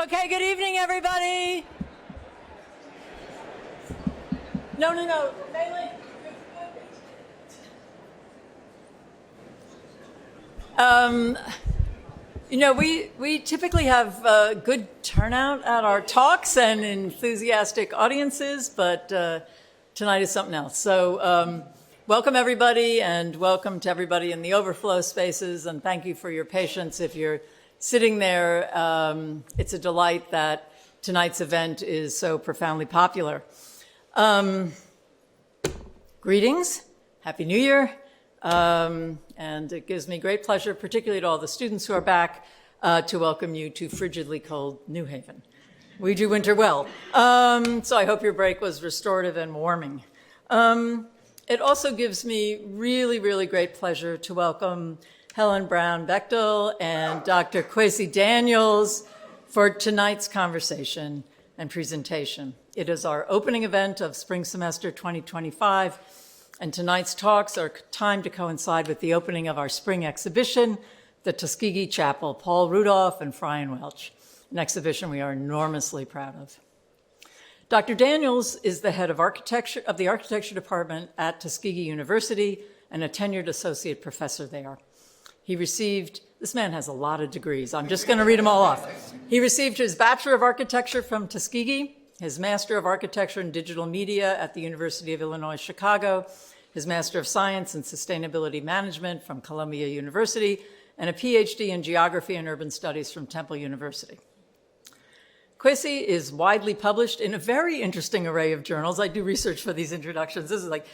Okay, good evening, everybody. No. Bailey. We typically have a good turnout at our talks and enthusiastic audiences, but tonight is something else. So welcome, everybody, and welcome to everybody in the overflow spaces, and thank you for your patience. If you're sitting there, it's a delight that tonight's event is so profoundly popular. Greetings, Happy New Year, and it gives me great pleasure, particularly to all the students who are back, to welcome you to frigidly cold New Haven. We do winter well, so I hope your break was restorative and warming. It also gives me really, really great pleasure to welcome Helen Brown Bechtel and Dr. Kwesi Daniels for tonight's conversation and presentation. It is our opening event of spring semester 2025, and tonight's talks are timed to coincide with the opening of our spring exhibition, the Tuskegee Chapel, Paul Rudolph and Fry Welch, an exhibition we are enormously proud of. Dr. Daniels is the head of the architecture department at Tuskegee University and a tenured associate professor there. This man has a lot of degrees. I'm just going to read them all off. He received his Bachelor of Architecture from Tuskegee, his Master of Architecture in Digital Media at the University of Illinois, Chicago, his Master of Science in Sustainability Management from Columbia University, and a PhD in Geography and Urban Studies from Temple University. Kwesi is widely published in a very interesting array of journals. I do research for these introductions. This is like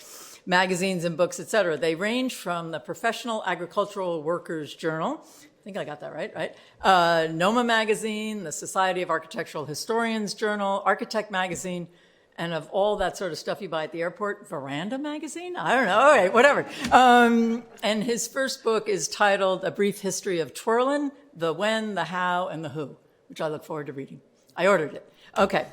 magazines and books, etc. They range from the Professional Agricultural Workers Journal, I think I got that right? NOMA Magazine, the Society of Architectural Historians Journal, Architect Magazine, and of all that sort of stuff you buy at the airport, Veranda Magazine? I don't know, all right, whatever. And his first book is titled A Brief History of Twirlin', the When, the How, and the Who, which I look forward to reading. I ordered it. Okay.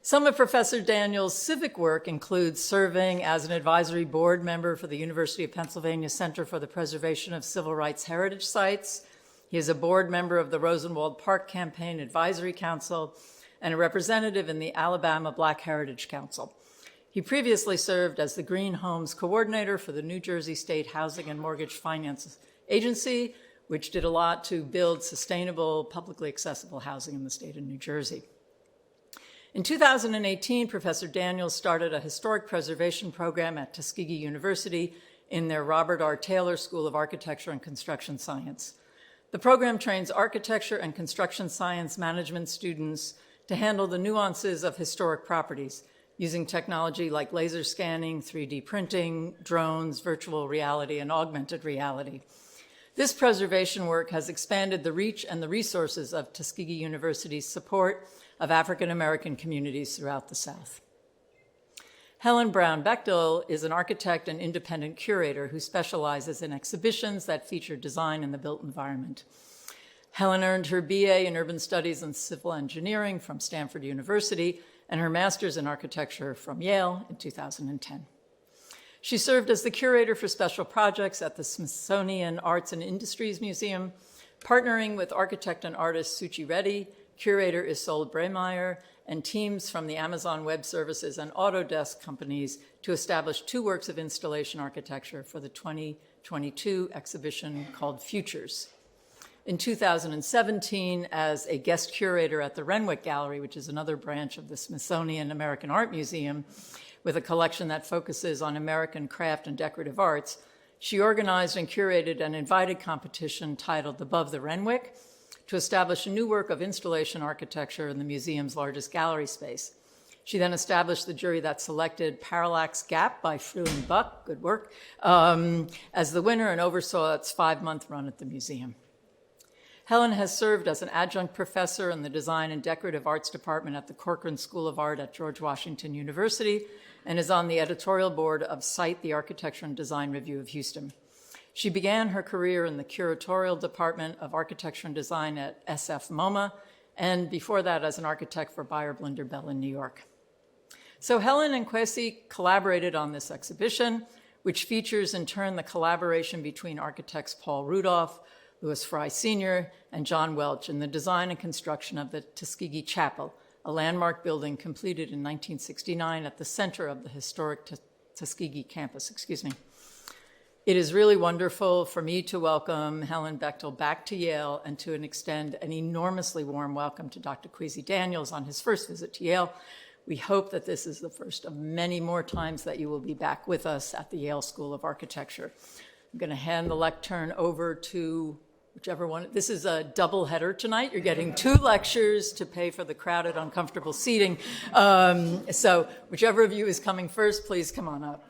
Some of Professor Daniels' civic work includes serving as an advisory board member for the University of Pennsylvania Center for the Preservation of Civil Rights Heritage Sites. He is a board member of the Rosenwald Park Campaign Advisory Council and a representative in the Alabama Black Heritage Council. He previously served as the Green Homes Coordinator for the New Jersey State Housing and Mortgage Finance Agency, which did a lot to build sustainable, publicly accessible housing in the state of New Jersey. In 2018, Professor Daniels started a historic preservation program at Tuskegee University in their Robert R. Taylor School of Architecture and Construction Science. The program trains architecture and construction science management students to handle the nuances of historic properties using technology like laser scanning, 3D printing, drones, virtual reality, and augmented reality. This preservation work has expanded the reach and the resources of Tuskegee University's support of African American communities throughout the South. Helen Brown Bechtel is an architect and independent curator who specializes in exhibitions that feature design in the built environment. Helen earned her BA in Urban Studies and Civil Engineering from Stanford University and her master's in architecture from Yale in 2010. She served as the curator for special projects at the Smithsonian Arts and Industries Museum, partnering with architect and artist Suchi Reddy, curator Isolde Bremeyer, and teams from the Amazon Web Services and Autodesk companies to establish 2 works of installation architecture for the 2022 exhibition called Futures. In 2017, as a guest curator at the Renwick Gallery, which is another branch of the Smithsonian American Art Museum, with a collection that focuses on American craft and decorative arts, she organized and curated an invited competition titled Above the Renwick to establish a new work of installation architecture in the museum's largest gallery space. She then established the jury that selected Parallax Gap by Frew and Buck, good work, as the winner and oversaw its 5-month run at the museum. Helen has served as an adjunct professor in the Design and Decorative Arts Department at the Corcoran School of Art at George Washington University and is on the editorial board of Cite, the Architecture and Design Review of Houston. She began her career in the curatorial department of architecture and design at SF MoMA, and before that as an architect for Beyer Blinder Bell in New York. So Helen and Kwesi collaborated on this exhibition, which features in turn the collaboration between architects Paul Rudolph, Louis Fry Sr., and John Welch in the design and construction of the Tuskegee Chapel, a landmark building completed in 1969 at the center of the historic Tuskegee campus. It is really wonderful for me to welcome Helen Bechtel back to Yale and to extend an enormously warm welcome to Dr. Kwesi Daniels on his first visit to Yale. We hope that this is the first of many more times that you will be back with us at the Yale School of Architecture. I'm going to hand the lectern over to whichever one. This is a double header tonight. You're getting 2 lectures to pay for the crowded, uncomfortable seating. So whichever of you is coming first, please come on up.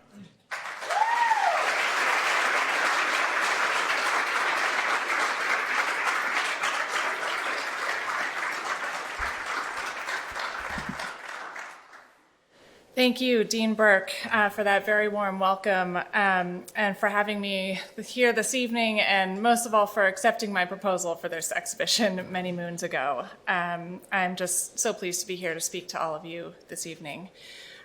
Thank you, Dean Burke, for that very warm welcome and for having me here this evening, and most of all for accepting my proposal for this exhibition many moons ago. I'm just so pleased to be here to speak to all of you this evening.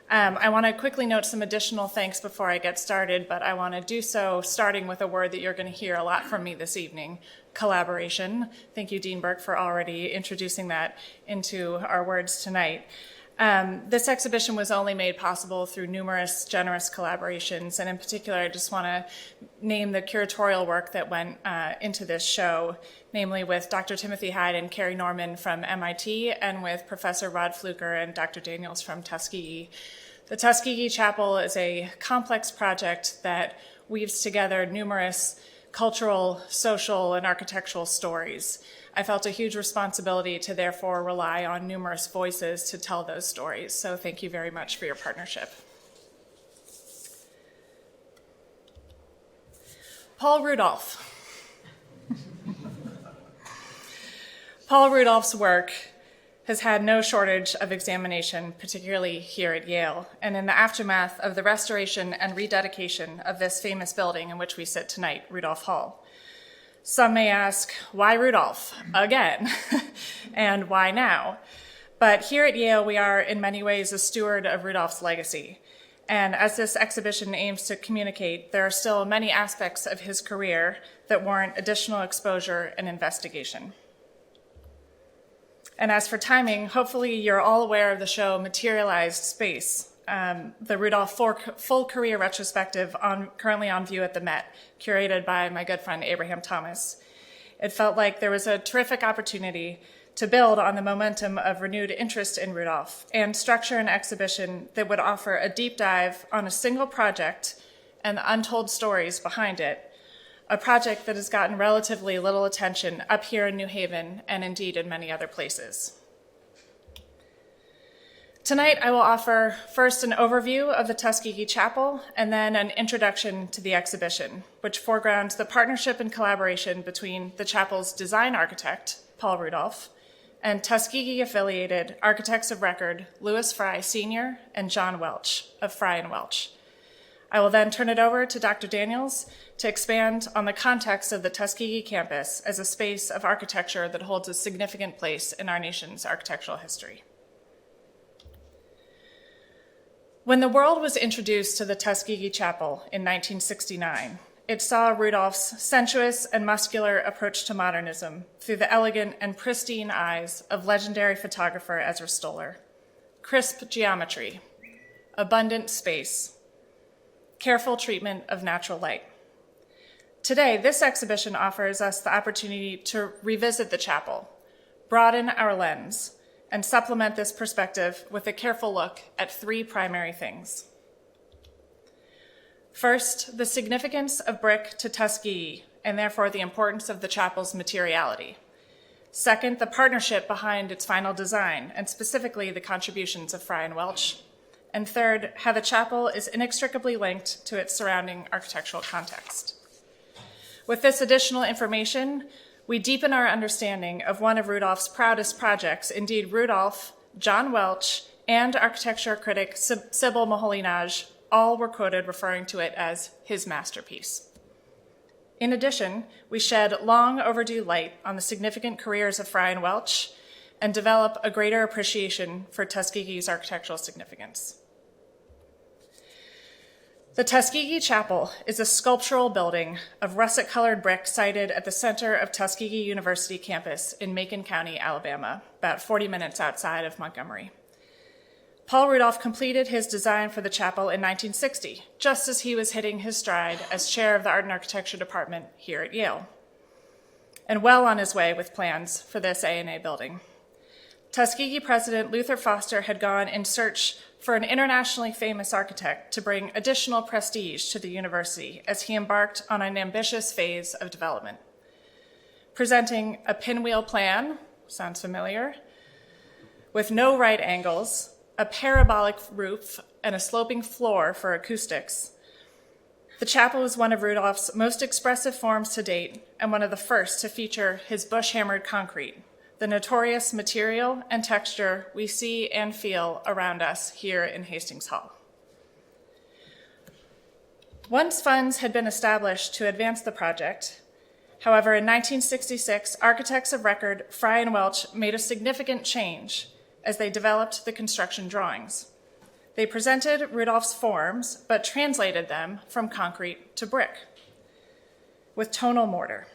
I want to quickly note some additional thanks before I get started, but I want to do so starting with a word that you're going to hear a lot from me this evening: collaboration. Thank you, Dean Burke, for already introducing that into our words tonight. This exhibition was only made possible through numerous generous collaborations, and in particular, I just want to name the curatorial work that went into this show, namely with Dr. Timothy Hyde and Carrie Norman from MIT, and with Professor Rod Fluker and Dr. Daniels from Tuskegee. The Tuskegee Chapel is a complex project that weaves together numerous cultural, social, and architectural stories. I felt a huge responsibility to therefore rely on numerous voices to tell those stories. So thank you very much for your partnership. Paul Rudolph. Paul Rudolph's work has had no shortage of examination, particularly here at Yale, and in the aftermath of the restoration and rededication of this famous building in which we sit tonight, Rudolph Hall. Some may ask, why Rudolph again? And why now? But here at Yale, we are in many ways a steward of Rudolph's legacy. And as this exhibition aims to communicate, there are still many aspects of his career that warrant additional exposure and investigation. And as for timing, hopefully you're all aware of the show Materialized Space, the Rudolph full career retrospective currently on view at the Met, curated by my good friend Abraham Thomas. It felt like there was a terrific opportunity to build on the momentum of renewed interest in Rudolph and structure an exhibition that would offer a deep dive on a single project and the untold stories behind it, a project that has gotten relatively little attention up here in New Haven and indeed in many other places. Tonight, I will offer first an overview of the Tuskegee Chapel and then an introduction to the exhibition, which foregrounds the partnership and collaboration between the chapel's design architect, Paul Rudolph, and Tuskegee-affiliated architects of record, Louis Fry Sr. and John Welch of Fry and Welch. I will then turn it over to Dr. Daniels to expand on the context of the Tuskegee campus as a space of architecture that holds a significant place in our nation's architectural history. When the world was introduced to the Tuskegee Chapel in 1969, it saw Rudolph's sensuous and muscular approach to modernism through the elegant and pristine eyes of legendary photographer Ezra Stoller. Crisp geometry, abundant space, careful treatment of natural light. Today, this exhibition offers us the opportunity to revisit the chapel, broaden our lens, and supplement this perspective with a careful look at 3 primary things. First, the significance of brick to Tuskegee, and therefore the importance of the chapel's materiality. Second, the partnership behind its final design, and specifically the contributions of Fry and Welch. And third, how the chapel is inextricably linked to its surrounding architectural context. With this additional information, we deepen our understanding of one of Rudolph's proudest projects. Indeed, Rudolph, John Welch, and architecture critic Sybil Moholy-Nagy all were quoted referring to it as his masterpiece. In addition, we shed long overdue light on the significant careers of Fry and Welch and develop a greater appreciation for Tuskegee's architectural significance. The Tuskegee Chapel is a sculptural building of russet-colored brick sited at the center of Tuskegee University campus in Macon County, Alabama, about 40 minutes outside of Montgomery. Paul Rudolph completed his design for the chapel in 1960, just as he was hitting his stride as chair of the Art and Architecture Department here at Yale, and well on his way with plans for this A&A building. Tuskegee President Luther Foster had gone in search for an internationally famous architect to bring additional prestige to the university as he embarked on an ambitious phase of development. Presenting a pinwheel plan, sounds familiar, with no right angles, a parabolic roof, and a sloping floor for acoustics, the chapel was one of Rudolph's most expressive forms to date and one of the first to feature his bush-hammered concrete, the notorious material and texture we see and feel around us here in Hastings Hall. Once funds had been established to advance the project, however, in 1966, architects of record Fry and Welch made a significant change as they developed the construction drawings. They presented Rudolph's forms, but translated them from concrete to brick with tonal mortar.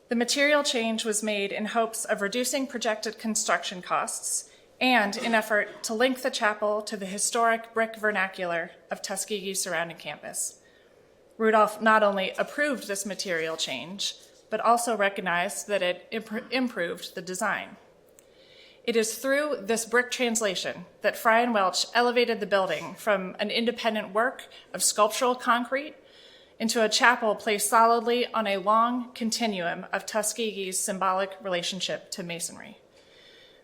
The material change was made in hopes of reducing projected construction costs and in effort to link the chapel to the historic brick vernacular of Tuskegee's surrounding campus. Rudolph not only approved this material change, but also recognized that it improved the design. It is through this brick translation that Fry and Welch elevated the building from an independent work of sculptural concrete into a chapel placed solidly on a long continuum of Tuskegee's symbolic relationship to masonry.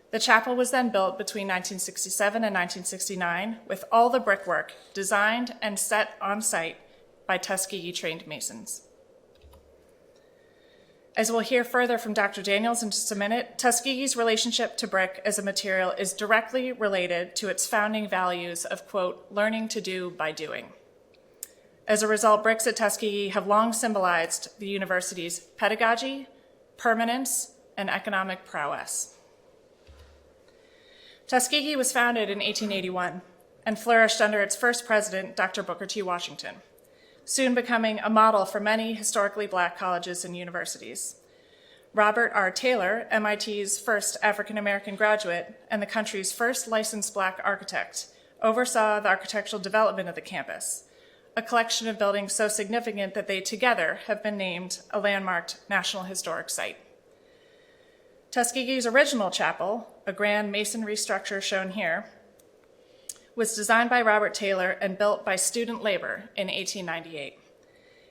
The chapel was then built between 1967 and 1969 with all the brickwork designed and set on site by Tuskegee-trained masons. As we'll hear further from Dr. Daniels in just a minute, Tuskegee's relationship to brick as a material is directly related to its founding values of, quote, learning to do by doing. As a result, bricks at Tuskegee have long symbolized the university's pedagogy, permanence, and economic prowess. Tuskegee was founded in 1881 and flourished under its first president, Dr. Booker T. Washington, soon becoming a model for many historically Black colleges and universities. Robert R. Taylor, MIT's first African-American graduate and the country's first licensed Black architect, oversaw the architectural development of the campus, a collection of buildings so significant that they together have been named a landmarked National Historic Site. Tuskegee's original chapel, a grand masonry structure shown here, was designed by Robert Taylor and built by student labor in 1898.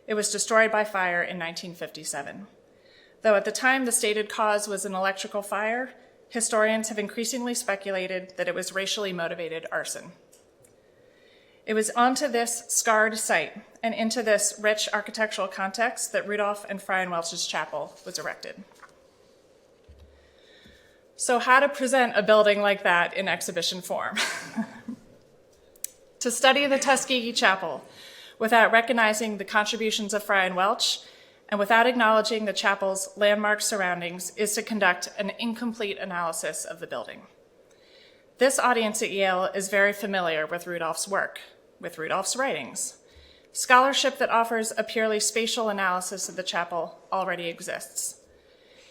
It was destroyed by fire in 1957. Though at the time the stated cause was an electrical fire, historians have increasingly speculated that it was racially motivated arson. It was onto this scarred site and into this rich architectural context that Rudolph and Fry and Welch's chapel was erected. So how to present a building like that in exhibition form? To study the Tuskegee Chapel without recognizing the contributions of Fry and Welch and without acknowledging the chapel's landmark surroundings is to conduct an incomplete analysis of the building. This audience at Yale is very familiar with Rudolph's work, with Rudolph's writings. Scholarship that offers a purely spatial analysis of the chapel already exists.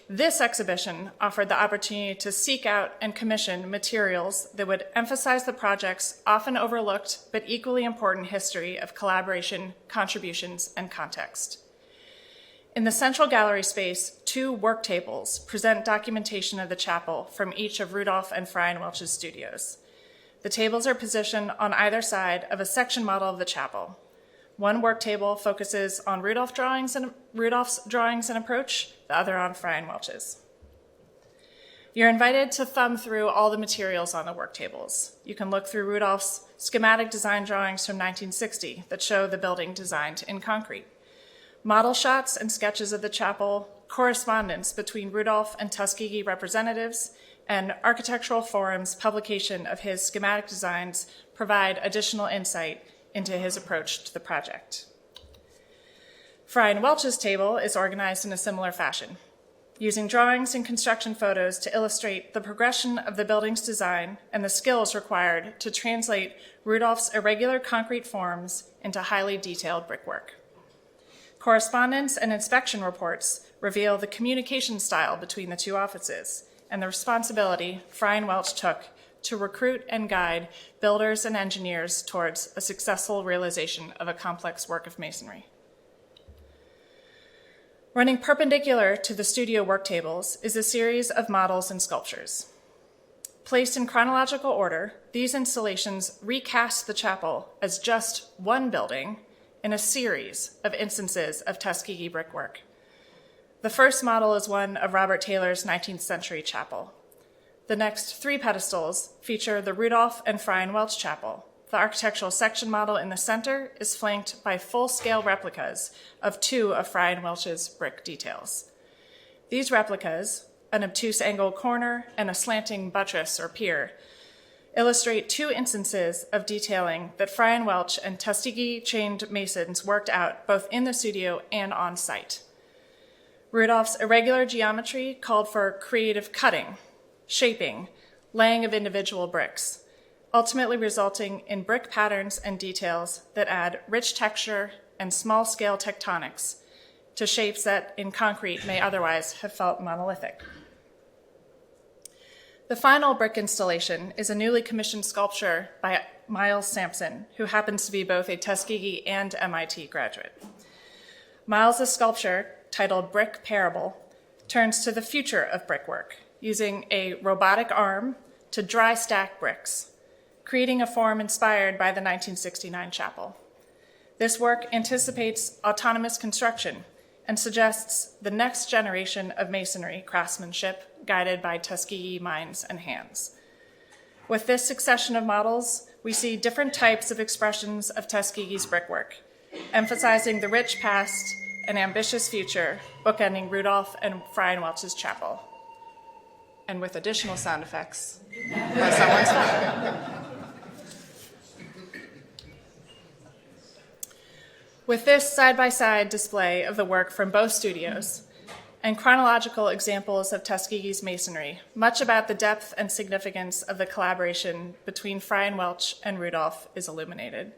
This exhibition offered the opportunity to seek out and commission materials that would emphasize the project's often overlooked but equally important history of collaboration, contributions, and context. In the central gallery space, 2 work tables present documentation of the chapel from each of Rudolph and Fry and Welch's studios. The tables are positioned on either side of a section model of the chapel. One work table focuses on Rudolph's drawings and approach, the other on Fry and Welch's. You're invited to thumb through all the materials on the work tables. You can look through Rudolph's schematic design drawings from 1960 that show the building designed in concrete, model shots and sketches of the chapel, correspondence between Rudolph and Tuskegee representatives, and Architectural Forum's publication of his schematic designs provide additional insight into his approach to the project. Fry and Welch's table is organized in a similar fashion. using drawings and construction photos to illustrate the progression of the building's design and the skills required to translate Rudolph's irregular concrete forms into highly detailed brickwork. Correspondence and inspection reports reveal the communication style between the two offices and the responsibility Fry and Welch took to recruit and guide builders and engineers towards a successful realization of a complex work of masonry. Running perpendicular to the studio work tables is a series of models and sculptures. Placed in chronological order, these installations recast the chapel as just one building in a series of instances of Tuskegee brickwork. The first model is one of Robert Taylor's 19th century chapel. The next three pedestals feature the Rudolph and Fry and Welch chapel. The architectural section model in the center is flanked by full-scale replicas of two of Fry and Welch's brick details. These replicas, an obtuse angle corner and a slanting buttress or pier, illustrate two instances of detailing that Fry and Welch and Tuskegee trained masons worked out both in the studio and on site. Rudolph's irregular geometry called for creative cutting, shaping, laying of individual bricks, ultimately resulting in brick patterns and details that add rich texture and small-scale tectonics to shapes that in concrete may otherwise have felt monolithic. The final brick installation is a newly commissioned sculpture by Miles Sampson, who happens to be both a Tuskegee and MIT graduate. Miles' sculpture, titled Brick Parable, turns to the future of brickwork, using a robotic arm to dry stack bricks, creating a form inspired by the 1969 chapel. This work anticipates autonomous construction and suggests the next generation of masonry craftsmanship guided by Tuskegee minds and hands. With this succession of models, we see different types of expressions of Tuskegee's brickwork, emphasizing the rich past and ambitious future, bookending Rudolph and Fry and Welch's chapel. And with additional sound effects by someone's phone. With this side-by-side display of the work from both studios and chronological examples of Tuskegee's masonry, much about the depth and significance of the collaboration between Fry and Welch and Rudolph is illuminated.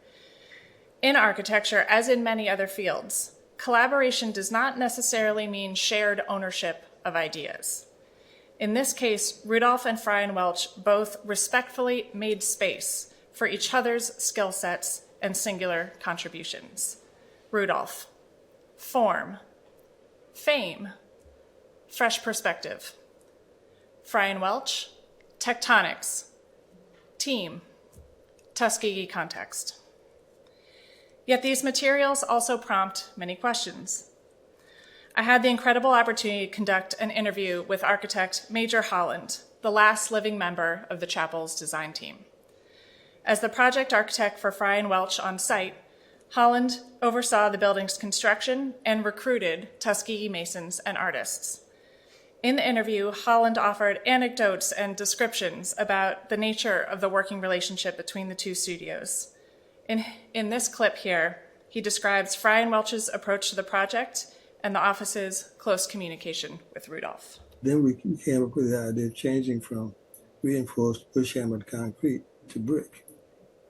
In architecture, as in many other fields, collaboration does not necessarily mean shared ownership of ideas. In this case, Rudolph and Fry and Welch both respectfully made space for each other's skill sets and singular contributions. Rudolph, form, fame, fresh perspective. Fry and Welch, tectonics, team, Tuskegee context. Yet these materials also prompt many questions. I had the incredible opportunity to conduct an interview with architect Major Holland, the last living member of the chapel's design team. As the project architect for Fry and Welch on site, Holland oversaw the building's construction and recruited Tuskegee masons and artists. In the interview, Holland offered anecdotes and descriptions about the nature of the working relationship between the two studios. In this clip here, he describes Fry and Welch's approach to the project and the office's close communication with Rudolph. Then we came up with the idea of changing from reinforced bush-hammered concrete to brick,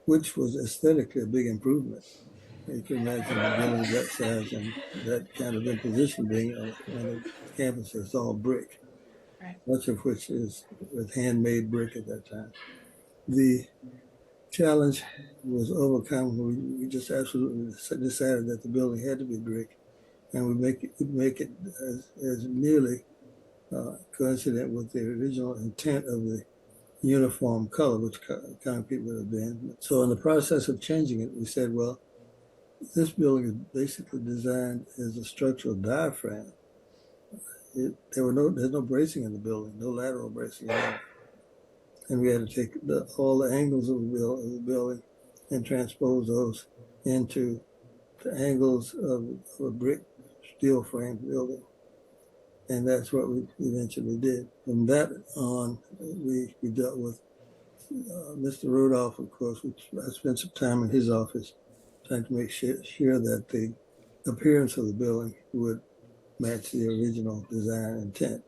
which was aesthetically a big improvement. You can imagine a building that size and that kind of imposition being on a campus that's all brick, Right. much of which is with handmade brick at that time. The challenge was overcome. We just absolutely decided that the building had to be brick, and we make it as nearly coincident with the original intent of the uniform color, which concrete would have been. So in the process of changing it, we said, well, this building is basically designed as a structural diaphragm. There's no bracing in the building, no lateral bracing at all. And we had to take all the angles of the building and transpose those into the angles of a brick steel frame building. And that's what we eventually did. From that on, we dealt with Mr. Rudolph, of course. I spent some time in his office trying to make sure that the appearance of the building would match the original design intent.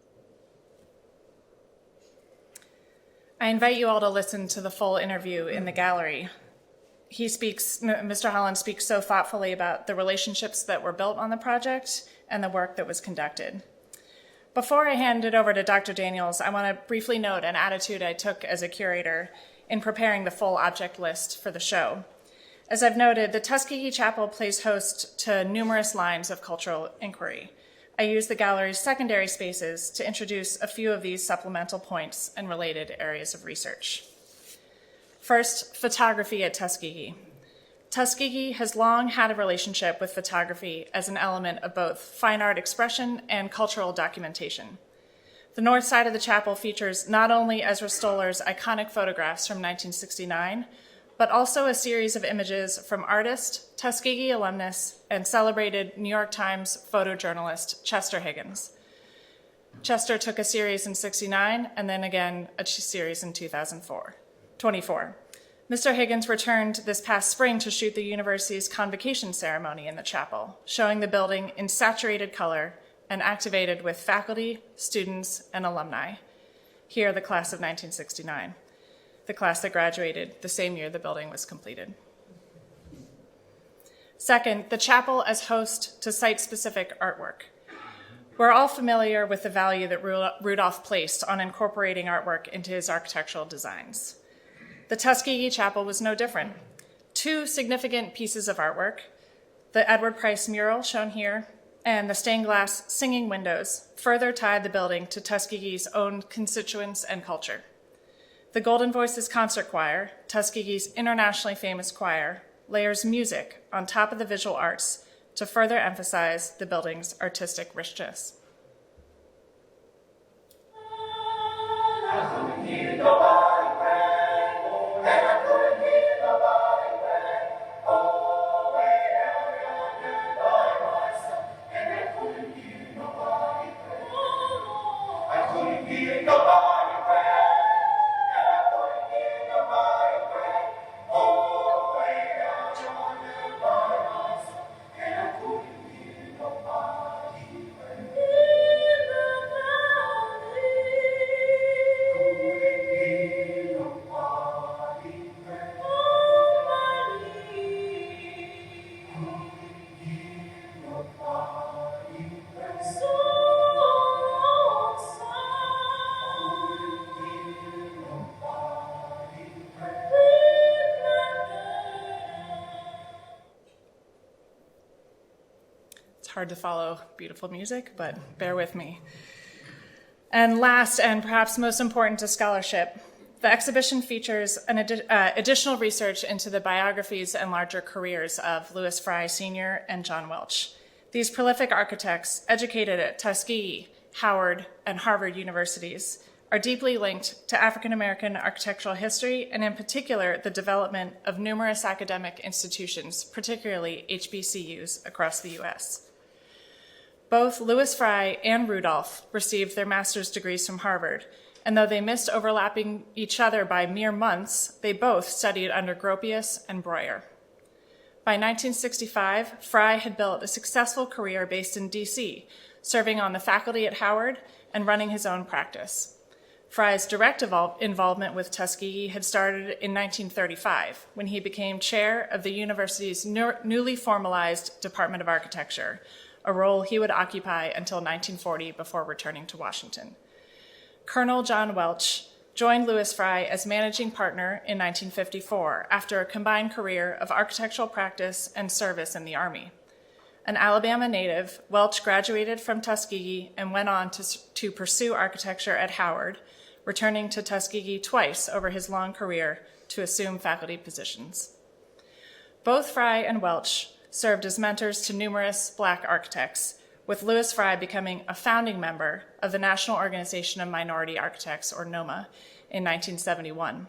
I invite you all to listen to the full interview in the gallery. Mr. Holland speaks so thoughtfully about the relationships that were built on the project and the work that was conducted. Before I hand it over to Dr. Daniels, I want to briefly note an attitude I took as a curator in preparing the full object list for the show. As I've noted, the Tuskegee Chapel plays host to numerous lines of cultural inquiry. I use the gallery's secondary spaces to introduce a few of these supplemental points and related areas of research. First, photography at Tuskegee. Tuskegee has long had a relationship with photography as an element of both fine art expression and cultural documentation. The north side of the chapel features not only Ezra Stoller's iconic photographs from 1969, but also a series of images from artist, Tuskegee alumnus, and celebrated New York Times photojournalist Chester Higgins. Chester took a series in '69 and then again a series in 2024. Mr. Higgins returned this past spring to shoot the university's convocation ceremony in the chapel, showing the building in saturated color and activated with faculty, students, and alumni. Here, the class of 1969, the class that graduated the same year the building was completed. Second, the chapel as host to site-specific artwork. We're all familiar with the value that Rudolph placed on incorporating artwork into his architectural designs. The Tuskegee Chapel was no different. Two significant pieces of artwork, the Edward Price mural shown here and the stained glass singing windows, further tied the building to Tuskegee's own constituents and culture. The Golden Voices Concert Choir, Tuskegee's internationally famous choir, layers music on top of the visual arts to further emphasize the building's artistic richness. Hard to follow beautiful music, but bear with me. And last, and perhaps most important to scholarship, the exhibition features an additional research into the biographies and larger careers of Louis Fry Sr. and John Welch. These prolific architects, educated at Tuskegee, Howard, and Harvard universities, are deeply linked to African American architectural history, and in particular, the development of numerous academic institutions, particularly HBCUs across the US. Both Louis Fry and Rudolph received their master's degrees from Harvard, and though they missed overlapping each other by mere months, they both studied under Gropius and Breuer. By 1965, Fry had built a successful career based in DC, serving on the faculty at Howard and running his own practice. Fry's direct involvement with Tuskegee had started in 1935, when he became chair of the university's newly formalized Department of Architecture, a role he would occupy until 1940 before returning to Washington. Colonel John Welch joined Louis Fry as managing partner in 1954 after a combined career of architectural practice and service in the Army. An Alabama native, Welch graduated from Tuskegee and went on to pursue architecture at Howard, returning to Tuskegee twice over his long career to assume faculty positions. Both Fry and Welch served as mentors to numerous Black architects, with Louis Fry becoming a founding member of the National Organization of Minority Architects, or NOMA, in 1971.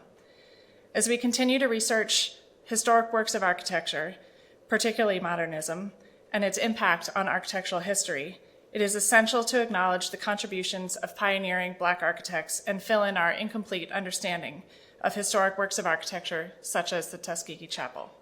As we continue to research historic works of architecture, particularly modernism, and its impact on architectural history, it is essential to acknowledge the contributions of pioneering Black architects and fill in our incomplete understanding of historic works of architecture, such as the Tuskegee Chapel.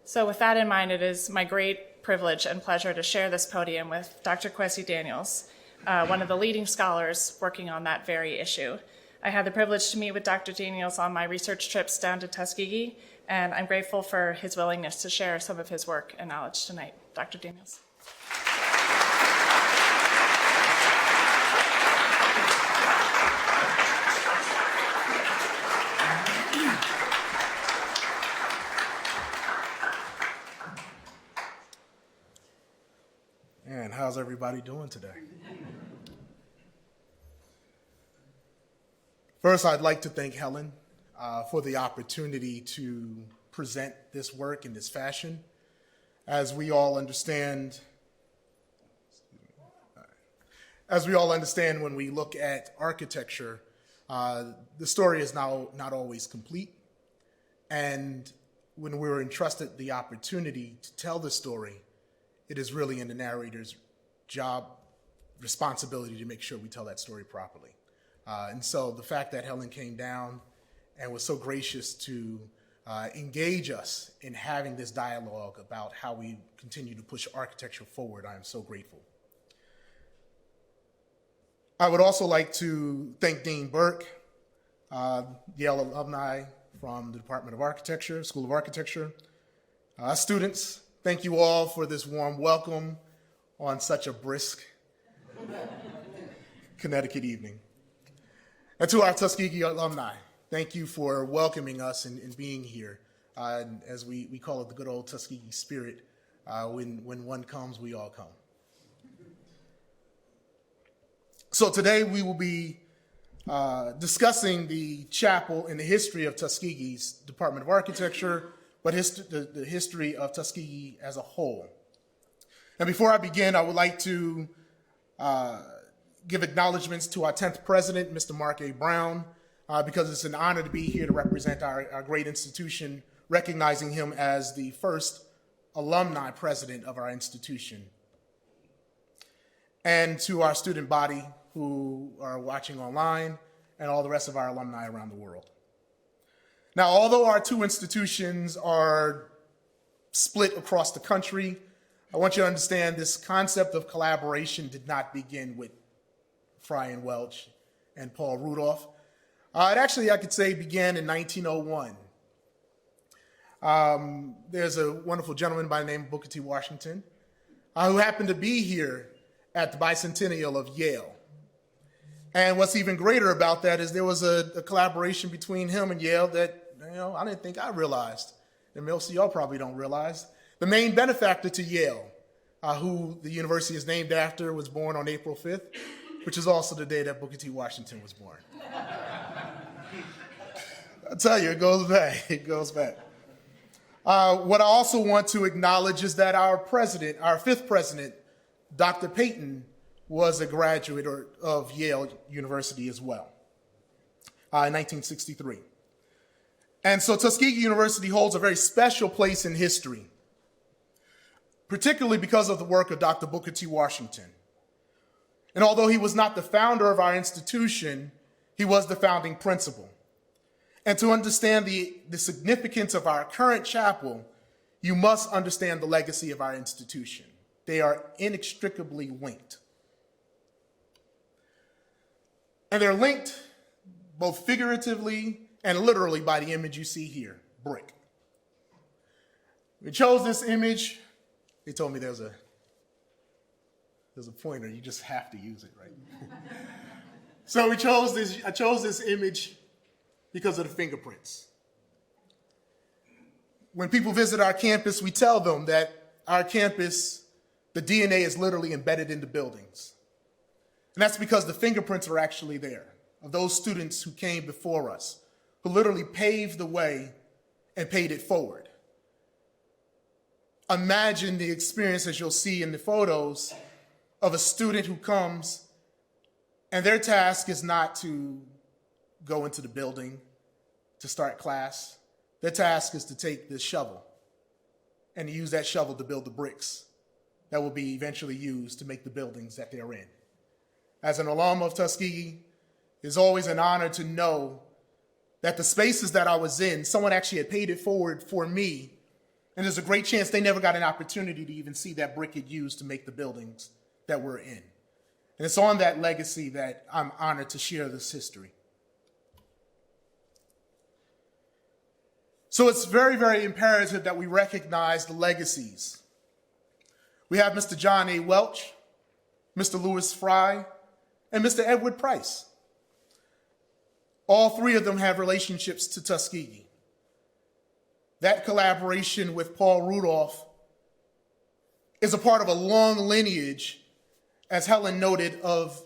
So with that in mind, it is my great privilege and pleasure to share this podium with Dr. Kwesi Daniels, one of the leading scholars working on that very issue. I had the privilege to meet with Dr. Daniels on my research trips down to Tuskegee, and I'm grateful for his willingness to share some of his work and knowledge tonight. Dr. Daniels. And how's everybody doing today? First, I'd like to thank Helen for the opportunity to present this work in this fashion. As we all understand, when we look at architecture, the story is now not always complete. And when we're entrusted the opportunity to tell the story, it is really in the narrator's job, responsibility to make sure we tell that story properly. And so the fact that Helen came down and was so gracious to engage us in having this dialogue about how we continue to push architecture forward, I am so grateful. I would also like to thank Dean Burke, Yale alumni from the Department of Architecture, School of Architecture. Students, thank you all for this warm welcome on such a brisk Connecticut evening. And to our Tuskegee alumni, thank you for welcoming us and being here. As we call it, the good old Tuskegee spirit, when one comes, we all come. So today we will be discussing the chapel and the history of Tuskegee's Department of Architecture, but the history of Tuskegee as a whole. And before I begin, I would like to give acknowledgments to our 10th president, Mr. Mark A. Brown, because it's an honor to be here to represent our great institution, recognizing him as the first alumni president of our institution. And to our student body who are watching online, and all the rest of our alumni around the world. Now, although our two institutions are split across the country, I want you to understand this concept of collaboration did not begin with Fry and Welch and Paul Rudolph. It actually, I could say, began in 1901. There's a wonderful gentleman by the name of Booker T. Washington who happened to be here at the bicentennial of Yale. And what's even greater about that is there was a collaboration between him and Yale that, I didn't think I realized, and most of y'all probably don't realize. The main benefactor to Yale, who the university is named after, was born on April 5th, which is also the day that Booker T. Washington was born. I tell you, it goes back. It goes back. What I also want to acknowledge is that our fifth president, Dr. Payton, was a graduate of Yale University as well, in 1963. And so Tuskegee University holds a very special place in history, particularly because of the work of Dr. Booker T. Washington. And although he was not the founder of our institution, he was the founding principal. And to understand the significance of our current chapel, you must understand the legacy of our institution. They are inextricably linked. And they're linked both figuratively and literally by the image you see here, brick. We chose this image. They told me there's a pointer, you just have to use it, right? So I chose this image because of the fingerprints. When people visit our campus, we tell them that our campus, the DNA is literally embedded in the buildings. And that's because the fingerprints are actually there of those students who came before us, who literally paved the way and paid it forward. Imagine the experience, as you'll see in the photos, of a student who comes and their task is not to go into the building to start class. Their task is to take this shovel and to use that shovel to build the bricks that will be eventually used to make the buildings that they're in. As an alum of Tuskegee, it's always an honor to know that the spaces that I was in, someone actually had paid it forward for me And there's a great chance they never got an opportunity to even see that brick it used to make the buildings that we're in. And it's on that legacy that I'm honored to share this history. So it's very, very imperative that we recognize the legacies. We have Mr. John A. Welch, Mr. Louis Fry, and Mr. Edward Price. All three of them have relationships to Tuskegee. That collaboration with Paul Rudolph is a part of a long lineage, as Helen noted, of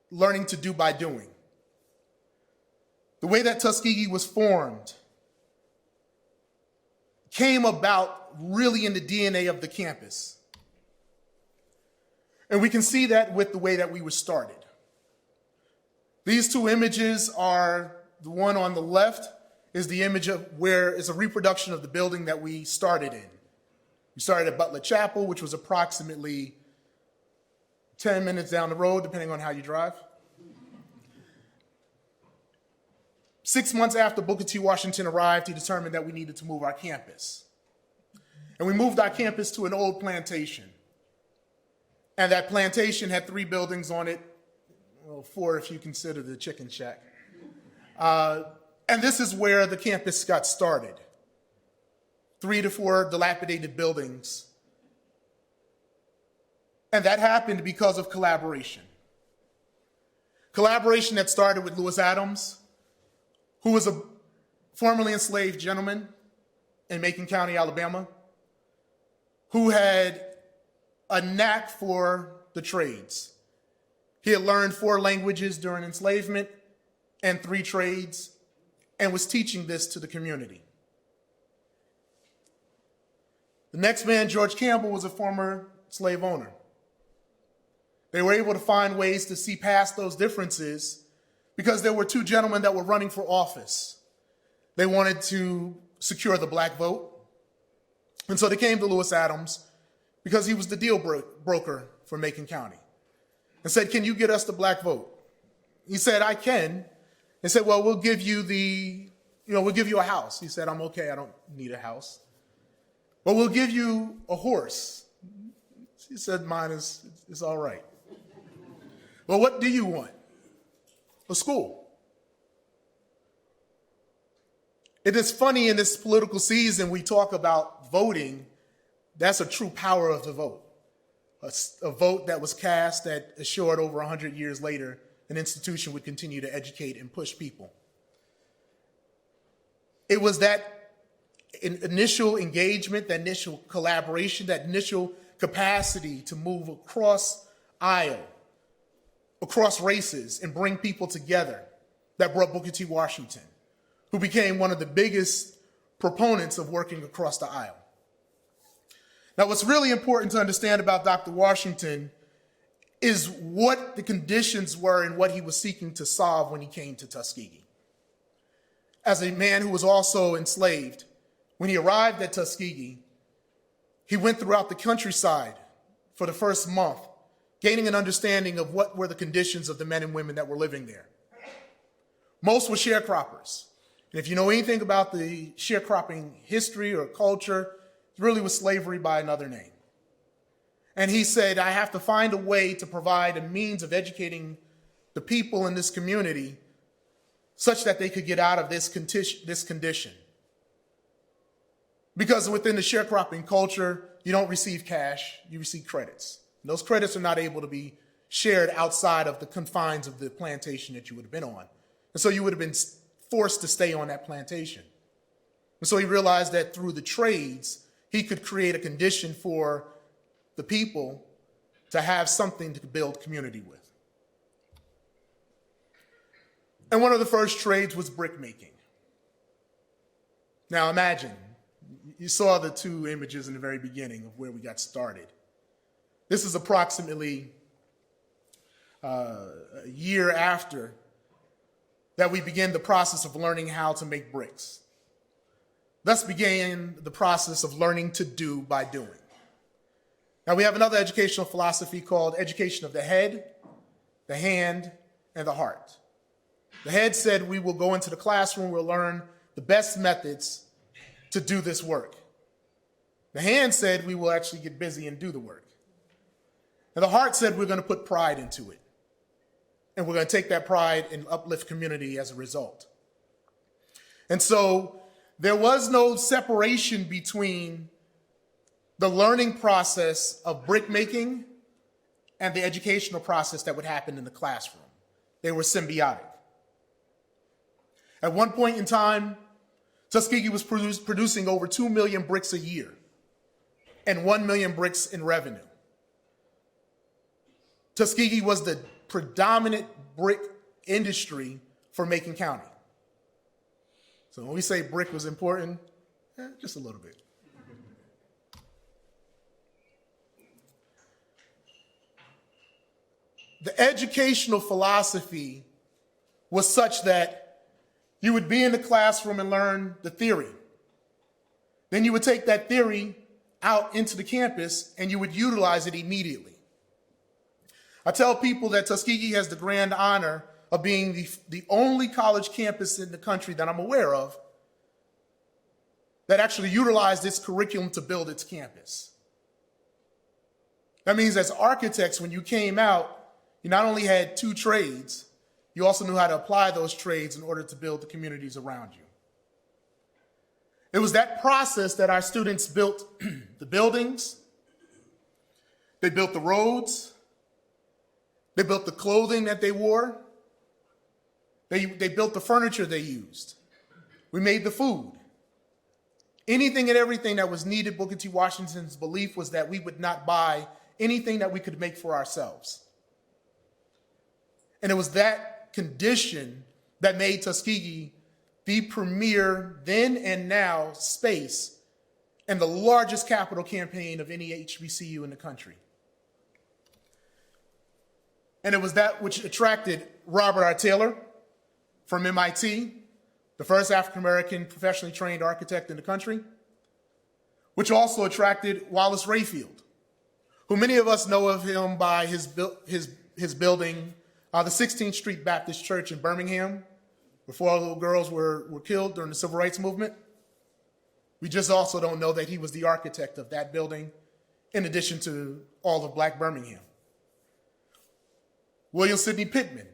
learning to do by doing. The way that Tuskegee was formed came about really in the DNA of the campus. And we can see that with the way that we were started. These two images are, the one on the left is the image of where it's a reproduction of the building that we started in. We started at Butler Chapel, which was approximately 10 minutes down the road, depending on how you drive. 6 months after Booker T. Washington arrived, he determined that we needed to move our campus. And we moved our campus to an old plantation. And that plantation had 3 buildings on it, well, 4 if you consider the chicken shack. And this is where the campus got started. 3 to 4 dilapidated buildings. And that happened because of collaboration. Collaboration that started with Lewis Adams, who was a formerly enslaved gentleman in Macon County, Alabama, who had a knack for the trades. He had learned 4 languages during enslavement and 3 trades, and was teaching this to the community. The next man, George Campbell, was a former slave owner. They were able to find ways to see past those differences because there were 2 gentlemen that were running for office. They wanted to secure the black vote. And so they came to Lewis Adams because he was the deal broker for Macon County and said, "Can you get us the black vote?" He said, "I can." They said, "Well, we'll give you we'll give you a house." He said, "I'm okay, I don't need a house. But we'll give you a horse." He said, "Mine is all right." "Well, what do you want?" "A school." It is funny in this political season we talk about voting. That's a true power of the vote. A vote that was cast that assured over 100 years later an institution would continue to educate and push people. It was that initial engagement, that initial collaboration, that initial capacity to move across aisle, across races, and bring people together that brought Booker T. Washington, who became one of the biggest proponents of working across the aisle. Now, what's really important to understand about Dr. Washington is what the conditions were and what he was seeking to solve when he came to Tuskegee. As a man who was also enslaved, when he arrived at Tuskegee, he went throughout the countryside for the first month, gaining an understanding of what were the conditions of the men and women that were living there. Most were sharecroppers. And if you know anything about the sharecropping history or culture, it really was slavery by another name. And he said, "I have to find a way to provide a means of educating the people in this community such that they could get out of this condition. Because within the sharecropping culture, you don't receive cash, you receive credits. And those credits are not able to be shared outside of the confines of the plantation that you would have been on. And so you would have been forced to stay on that plantation. And so he realized that through the trades, he could create a condition for the people to have something to build community with. And one of the first trades was brick making. Now imagine, you saw the 2 images in the very beginning of where we got started. This is approximately a year after that we began the process of learning how to make bricks. Thus began the process of learning to do by doing. Now we have another educational philosophy called education of the head, the hand, and the heart. The head said we will go into the classroom, we'll learn the best methods to do this work. The hand said we will actually get busy and do the work. And the heart said we're going to put pride into it. And we're going to take that pride and uplift community as a result. And so there was no separation between the learning process of brick making and the educational process that would happen in the classroom. They were symbiotic. At one point in time, Tuskegee was producing over 2 million bricks a year and 1 million bricks in revenue. Tuskegee was the predominant brick industry for Macon County. So when we say brick was important, just a little bit. The educational philosophy was such that you would be in the classroom and learn the theory. Then you would take that theory out into the campus and you would utilize it immediately. I tell people that Tuskegee has the grand honor of being the only college campus in the country that I'm aware of that actually utilized its curriculum to build its campus. That means as architects, when you came out, you not only had 2 trades, you also knew how to apply those trades in order to build the communities around you. It was that process that our students built the buildings, they built the roads, they built the clothing that they wore, they built the furniture they used. We made the food. Anything and everything that was needed, Booker T. Washington's belief was that we would not buy anything that we could make for ourselves. And it was that condition that made Tuskegee the premier then and now space and the largest capital campaign of any HBCU in the country. And it was that which attracted Robert R. Taylor from MIT, the first African-American professionally trained architect in the country, which also attracted Wallace Rayfield, who many of us know of him by his building the 16th Street Baptist Church in Birmingham, where 4 little girls were killed during the Civil Rights Movement. We just also don't know that he was the architect of that building, in addition to all of Black Birmingham. William Sidney Pittman,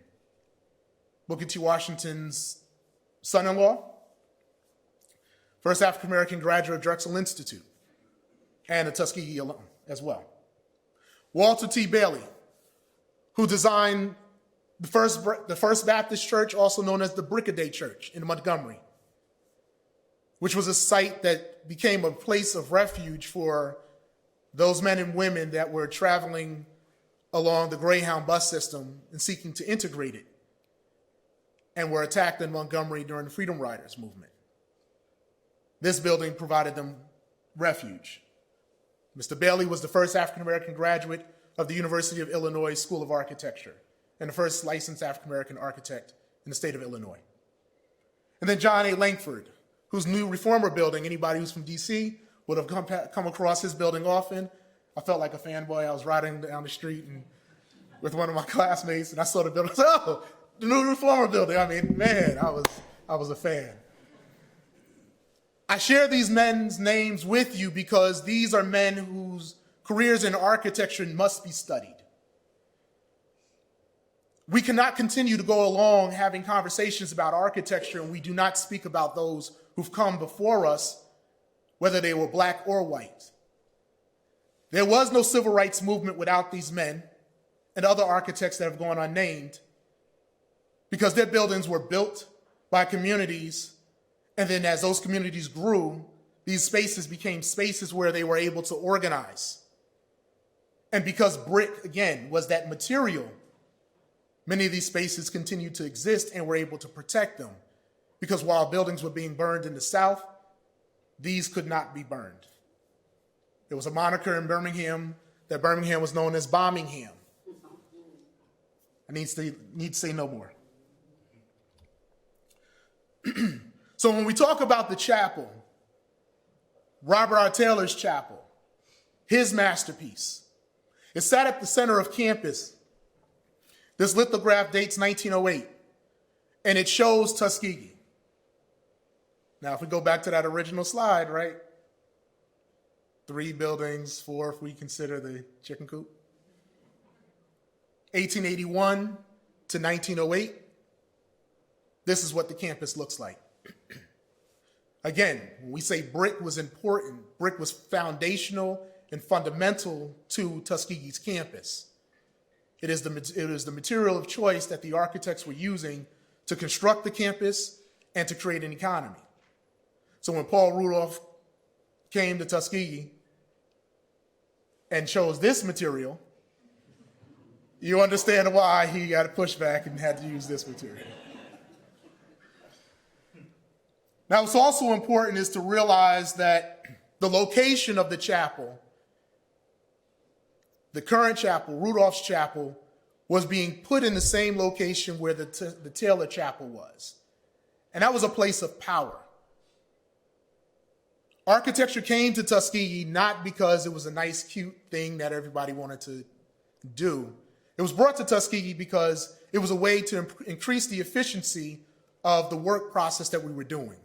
Booker T. Washington's son-in-law, first African-American graduate of Drexel Institute, and a Tuskegee alum as well. Walter T. Bailey, who designed the first Baptist church, also known as the Brickaday Church in Montgomery, which was a site that became a place of refuge for those men and women that were traveling along the Greyhound bus system and seeking to integrate it, and were attacked in Montgomery during the Freedom Riders movement. This building provided them refuge. Mr. Bailey was the first African-American graduate of the University of Illinois School of Architecture and the first licensed African-American architect in the state of Illinois. And then John A. Langford, whose new Reformer building, anybody who's from DC would have come across his building often. I felt like a fanboy. I was riding down the street and with one of my classmates, and I saw the building. I said, "Oh, the new Reformer building." I mean, man, I was a fan. I share these men's names with you because these are men whose careers in architecture must be studied. We cannot continue to go along having conversations about architecture and we do not speak about those who've come before us, whether they were Black or white. There was no civil rights movement without these men and other architects that have gone unnamed, because their buildings were built by communities, and then as those communities grew, these spaces became spaces where they were able to organize. And because brick, again, was that material, many of these spaces continued to exist and were able to protect them, because while buildings were being burned in the South, these could not be burned. There was a moniker in Birmingham that Birmingham was known as Bombingham. I need to say no more. So when we talk about the chapel, Robert R. Taylor's chapel, his masterpiece, it sat at the center of campus. This lithograph dates 1908, and it shows Tuskegee. Now, if we go back to that original slide, right? 3 buildings, 4 if we consider the chicken coop. 1881 to 1908, this is what the campus looks like. Again, when we say brick was important, brick was foundational and fundamental to Tuskegee's campus. It is the material of choice that the architects were using to construct the campus and to create an economy. So when Paul Rudolph came to Tuskegee and chose this material, you understand why he got a pushback and had to use this material. Now, what's also important is to realize that the location of the chapel, the current chapel, Rudolph's chapel, was being put in the same location where the Taylor Chapel was. And that was a place of power. Architecture came to Tuskegee not because it was a nice, cute thing that everybody wanted to do. It was brought to Tuskegee because it was a way to increase the efficiency of the work process that we were doing.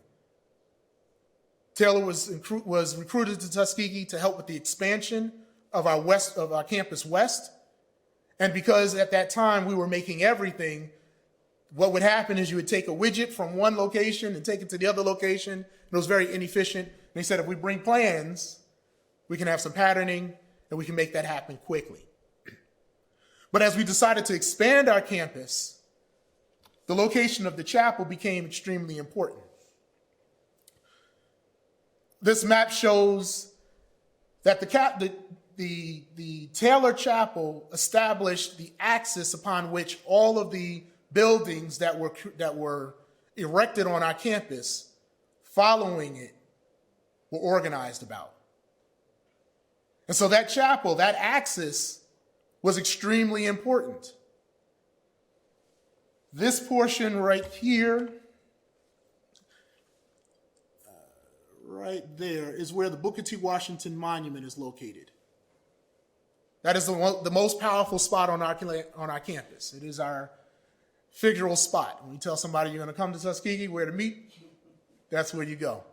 Taylor was recruited to Tuskegee to help with the expansion of our campus west. And because at that time we were making everything, what would happen is you would take a widget from one location and take it to the other location. And it was very inefficient. And they said, if we bring plans, we can have some patterning and we can make that happen quickly. But as we decided to expand our campus, the location of the chapel became extremely important. This map shows that the Taylor Chapel established the axis upon which all of the buildings that were erected on our campus following it were organized about. And so that chapel, that axis, was extremely important. This portion right here, right there, is where the Booker T. Washington Monument is located. That is the most powerful spot on our campus. It is our figural spot. When you tell somebody you're going to come to Tuskegee, where to meet, that's where you go.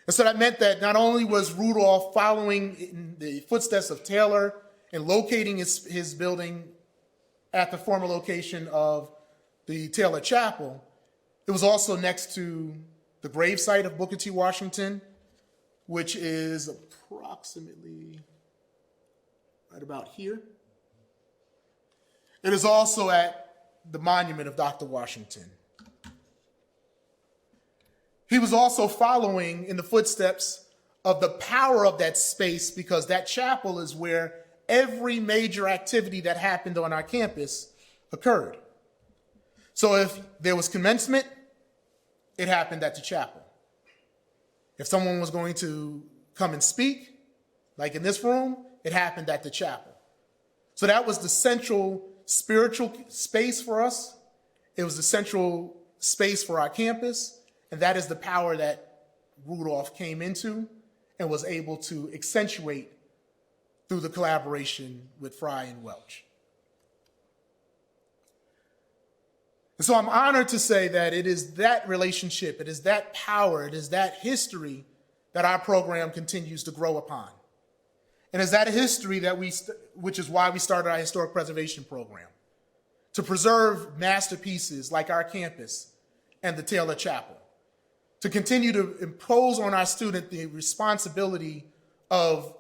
And so that meant that not only was Rudolph following in the footsteps of Taylor and locating his building at the former location of the Taylor Chapel, it was also next to the gravesite of Booker T. Washington, which is approximately right about here. It is also at the monument of Dr. Washington. He was also following in the footsteps of the power of that space, because that chapel is where every major activity that happened on our campus occurred. So if there was commencement, it happened at the chapel. If someone was going to come and speak, like in this room, it happened at the chapel. So that was the central spiritual space for us. It was the central space for our campus. And that is the power that Rudolph came into and was able to accentuate through the collaboration with Fry and Welch. And so I'm honored to say that it is that relationship, it is that power, it is that history that our program continues to grow upon. And it's that history which is why we started our historic preservation program, to preserve masterpieces like our campus and the Taylor Chapel, to continue to impose on our student the responsibility of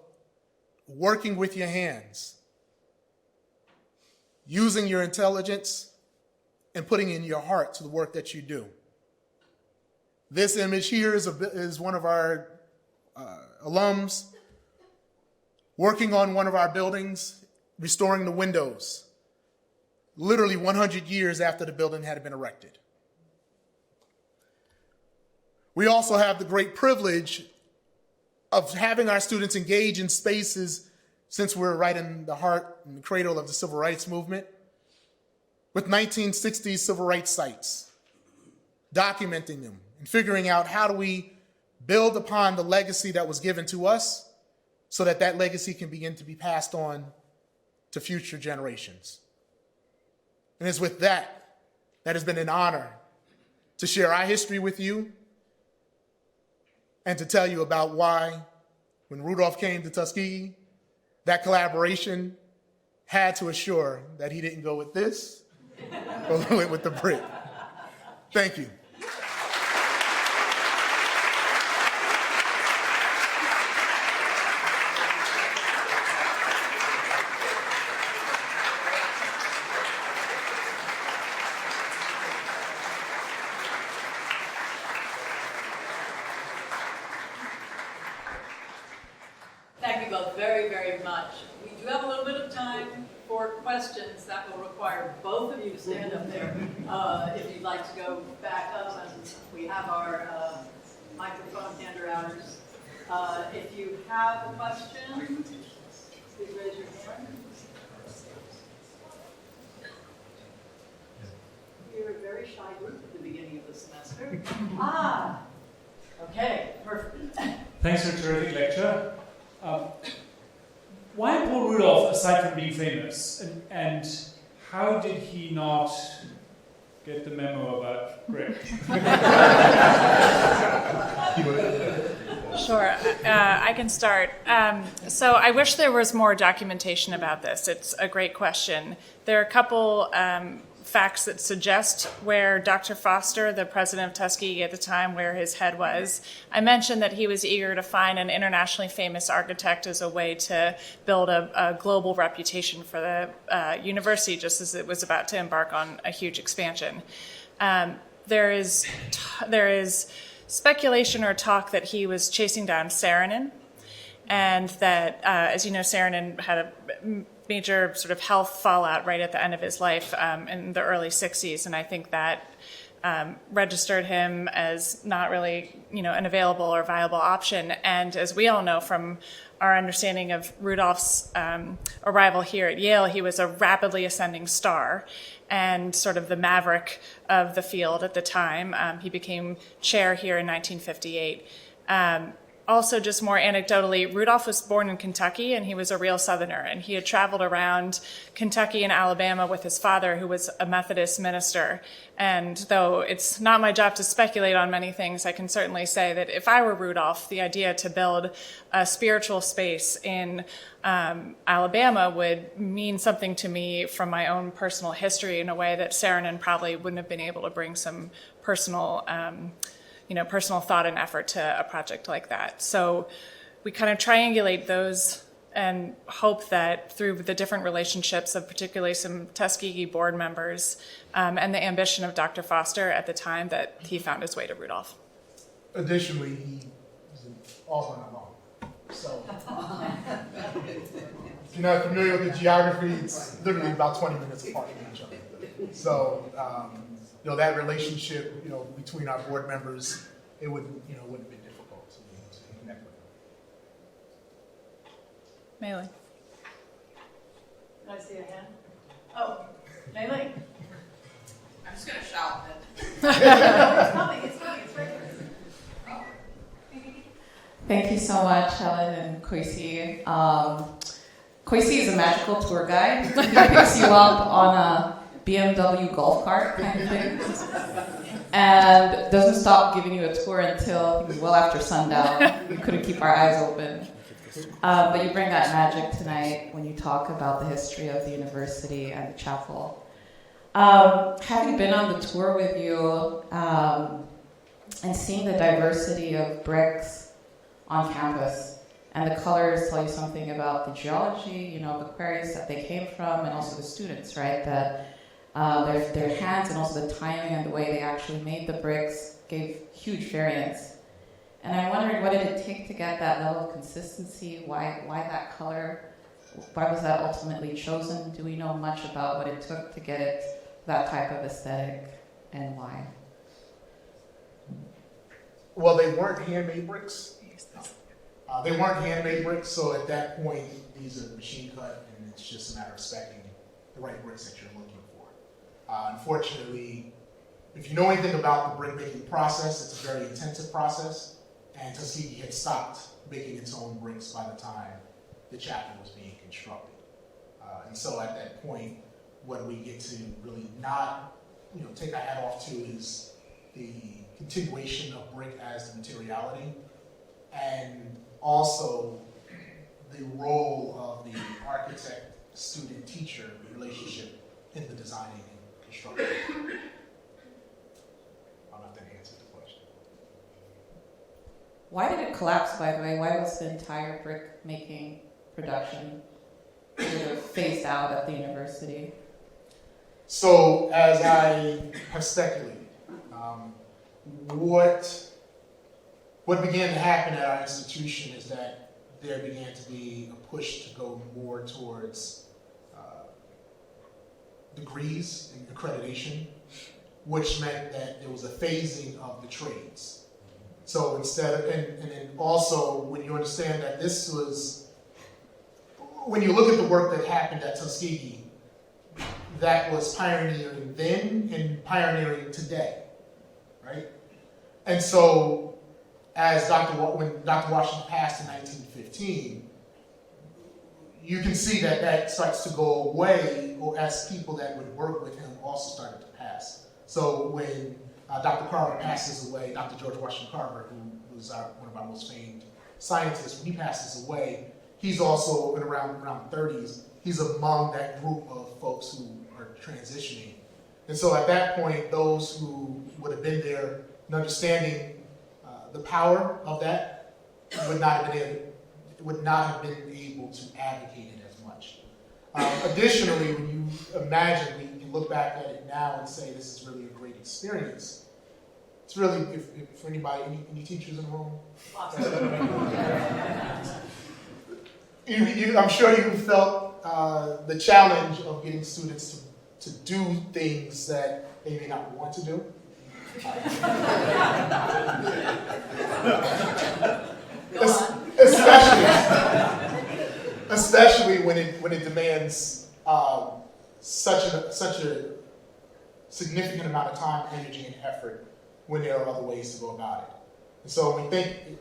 working with your hands, using your intelligence, and putting in your heart to the work that you do. This image here is one of our alums working on one of our buildings, restoring the windows, literally 100 years after the building had been erected. We also have the great privilege of having our students engage in spaces, since we're right in the heart and the cradle of the civil rights movement, with 1960s civil rights sites, documenting them and figuring out how do we build upon the legacy that was given to us so that that legacy can begin to be passed on to future generations. And it's with that has been an honor to share our history with you and to tell you about why, when Rudolph came to Tuskegee, that collaboration had to assure that he didn't go with this, but went with the brick. Thank you. Thank you both very, very much. We do have a little bit of time for questions that will require both of you to stand up there if you'd like to go back up, and we have our microphone hander-outers. If you have a question, please raise your hand. You're a very shy group at the beginning of the semester. Okay, perfect. Thanks for a terrific lecture. Why Paul Rudolph, aside from being famous, and how did he not get the memo about brick? Sure, I can start. So I wish there was more documentation about this. It's a great question. There are a couple facts that suggest where Dr. Foster, the president of Tuskegee at the time, where his head was. I mentioned that he was eager to find an internationally famous architect as a way to build a global reputation for the university, just as it was about to embark on a huge expansion. There is speculation or talk that he was chasing down Saarinen, and that, as you know, Saarinen had a major sort of health fallout right at the end of his life in the early 60s, and I think that registered him as not really, an available or viable option. And as we all know from our understanding of Rudolph's arrival here at Yale, he was a rapidly ascending star and sort of the maverick of the field at the time. He became chair here in 1958. Also, just more anecdotally, Rudolph was born in Kentucky, and he was a real Southerner, and he had traveled around Kentucky and Alabama with his father, who was a Methodist minister. And though it's not my job to speculate on many things, I can certainly say that if I were Rudolph, the idea to build a spiritual space in Alabama would mean something to me from my own personal history in a way that Saarinen probably wouldn't have been able to bring some personal personal thought and effort to a project like that. So we kind of triangulate those and hope that through the different relationships of particularly some Tuskegee board members and the ambition of Dr. Foster at the time, that he found his way to Rudolph. Additionally, he was an Auburn alum. So, if you're not familiar with the geography, it's literally about 20 minutes apart from each other. So, that relationship, between our board members, it wouldn't be difficult to connect with them. Meili. Did I see a hand? Oh, Meili. I'm just going to shout then. It's coming, it's right here. Thank you so much, Helen and Kwesi. Kwesi is a magical tour guide. He picks you up on a BMW golf cart kind of thing, and doesn't stop giving you a tour until well after sundown. We couldn't keep our eyes open. But you bring that magic tonight when you talk about the history of the university and the chapel. Having been on the tour with you and seeing the diversity of bricks on campus, and the colors tell you something about the geology, the quarries that they came from, and also the students, right? That their hands and also the timing and the way they actually made the bricks gave huge variance. And I'm wondering, what did it take to get that level of consistency? Why that color? Why was that ultimately chosen? Do we know much about what it took to get it that type of aesthetic, and why? Well, they weren't handmade bricks. So at that point, these are machine cut, and it's just a matter of speccing the right bricks that you're looking for. Unfortunately, if you know anything about the brick making process, it's a very intensive process, and Tuskegee had stopped making its own bricks by the time the chapel was being constructed. And so at that point, what we get to really not, take our hat off to is the continuation of brick as the materiality, and also the role of the architect-student-teacher relationship in the designing and construction. I don't know if that answers the question. Why did it collapse, by the way? Why was the entire brick-making production sort of phased out at the university? So, as I have speculated, what began to happen at our institution is that there began to be a push to go more towards degrees and accreditation, which meant that there was a phasing of the trades. So instead of, and then also when you understand that this was, when you look at the work that happened at Tuskegee, that was pioneering then and pioneering today, right? And so as when Dr. Washington passed in 1915, you can see that that starts to go away, or as people that would work with him also started to pass. So when Dr. Carver passes away, Dr. George Washington Carver, who was one of our most famed scientists, when he passes away, he's also in around 30s. He's among that group of folks who are transitioning. And so at that point, those who would have been there and understanding the power of that would not have been able to advocate it as much. Additionally, when you imagine, we can look back at it now and say this is really a great experience. It's really, if for anybody, any teachers in the room? I'm sure you felt the challenge of getting students to do things that they may not want to do. Especially when it demands such a significant amount of time, energy, and effort when there are other ways to go about it. And so we think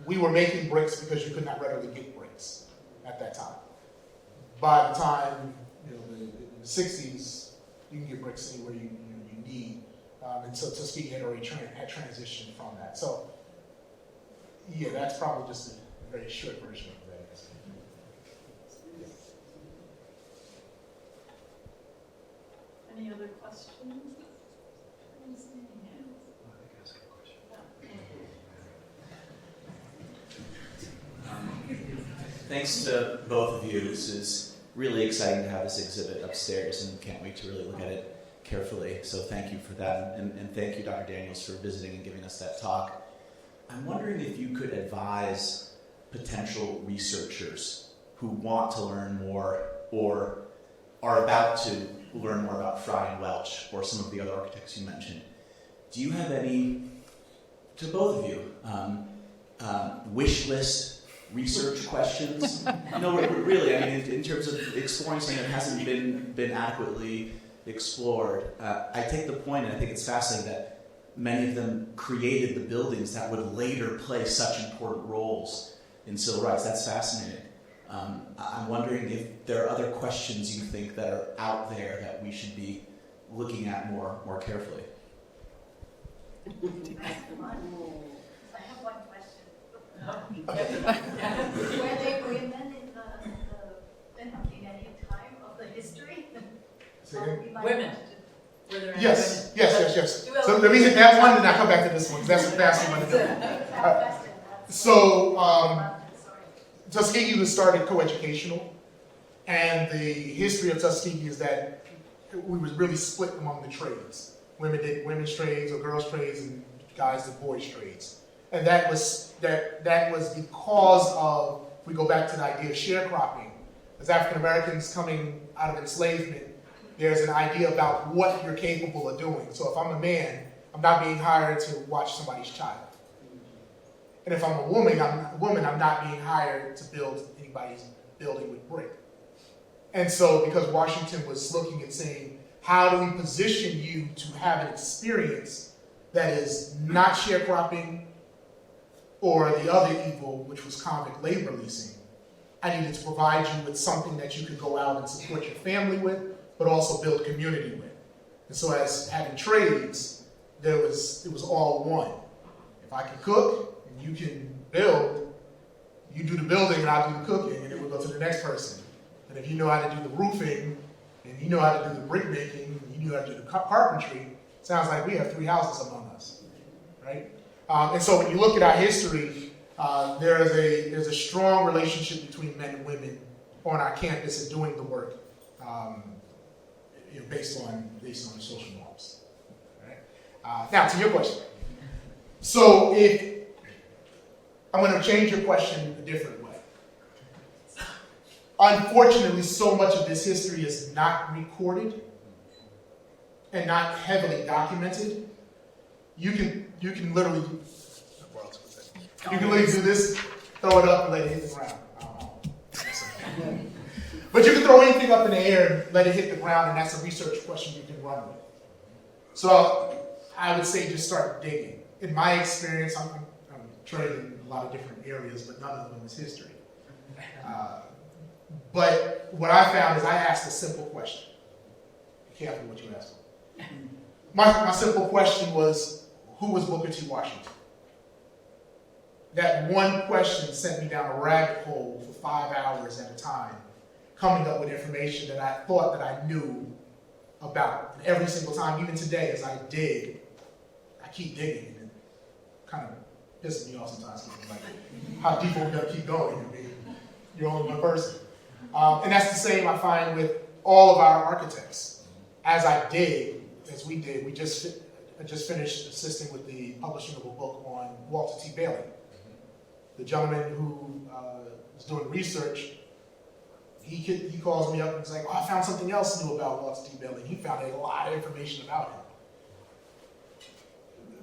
we were making bricks because you could not readily get bricks at that time. By the time in the 60s, you can get bricks anywhere you need. And so Tuskegee had already had transitioned from that. So, yeah, that's probably just a very short version of that. Any other questions? Thanks to both of you. This is really exciting to have this exhibit upstairs, and can't wait to really look at it carefully. So thank you for that, and thank you, Dr. Daniels, for visiting and giving us that talk. I'm wondering if you could advise potential researchers who want to learn more or are about to learn more about Fry and Welch or some of the other architects you mentioned. Do you have any, to both of you, wish list research questions? No, really, I mean, in terms of exploring something that hasn't been adequately explored. I take the point, and I think it's fascinating that many of them created the buildings that would later play such important roles in civil rights. That's fascinating. I'm wondering if there are other questions you think that are out there that we should be looking at more carefully. I have one question. Were they women in any time of the history? Women. Yes. So let me hit that one, and I'll come back to this one, because that's the fastest one to do. So, Tuskegee was started coeducational, and the history of Tuskegee is that we was really split among the trades. Women did women's trades or girls' trades, and guys did boys' trades. And that was because of, if we go back to the idea of sharecropping, as African Americans coming out of enslavement, there's an idea about what you're capable of doing. So if I'm a man, I'm not being hired to watch somebody's child. And if I'm a woman, I'm not being hired to build anybody's building with brick. And so because Washington was looking at saying, how do we position you to have an experience that is not sharecropping or the other evil, which was convict labor leasing? I needed to provide you with something that you could go out and support your family with, but also build community with. And so as having trades, it was all one. If I can cook and you can build, You do the building and I'll do the cooking, and then we'll go to the next person. And if you know how to do the roofing, and you know how to do the brick making, and you know how to do the carpentry, sounds like we have 3 houses among us, right? And so when you look at our history, there's a strong relationship between men and women on our campus and doing the work, based on the social norms. Right? Now to your question. So I'm going to change your question a different way. Unfortunately, so much of this history is not recorded and not heavily documented. You can literally do this, throw it up, and let it hit the ground. But you can throw anything up in the air, let it hit the ground, and that's a research question you can run with. So I would say just start digging. In my experience, I'm trained in a lot of different areas, but none of them is history. But what I found is I asked a simple question. Be careful what you ask for. My simple question was, who was Booker T. Washington? That one question sent me down a rabbit hole for 5 hours at a time, coming up with information that I thought that I knew about. And every single time, even today, as I dig, I keep digging, and it kind of pisses me off sometimes. Like, how deep are we going to keep going? I mean, you're only one person. And that's the same I find with all of our architects. As I dig, as we did, I just finished assisting with the publishing of a book on Walter T. Bailey. The gentleman who was doing research, he calls me up and he's like, I found something else new about Walter T. Bailey. He found a lot of information about him.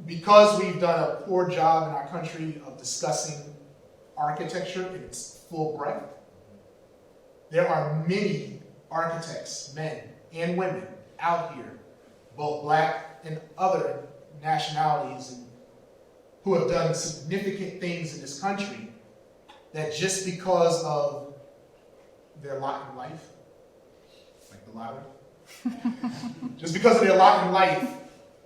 Because we've done a poor job in our country of discussing architecture in its full breadth, there are many architects, men and women, out here, both black and other nationalities, who have done significant things in this country that just because of their lot in life, like the lottery, just because of their lot in life,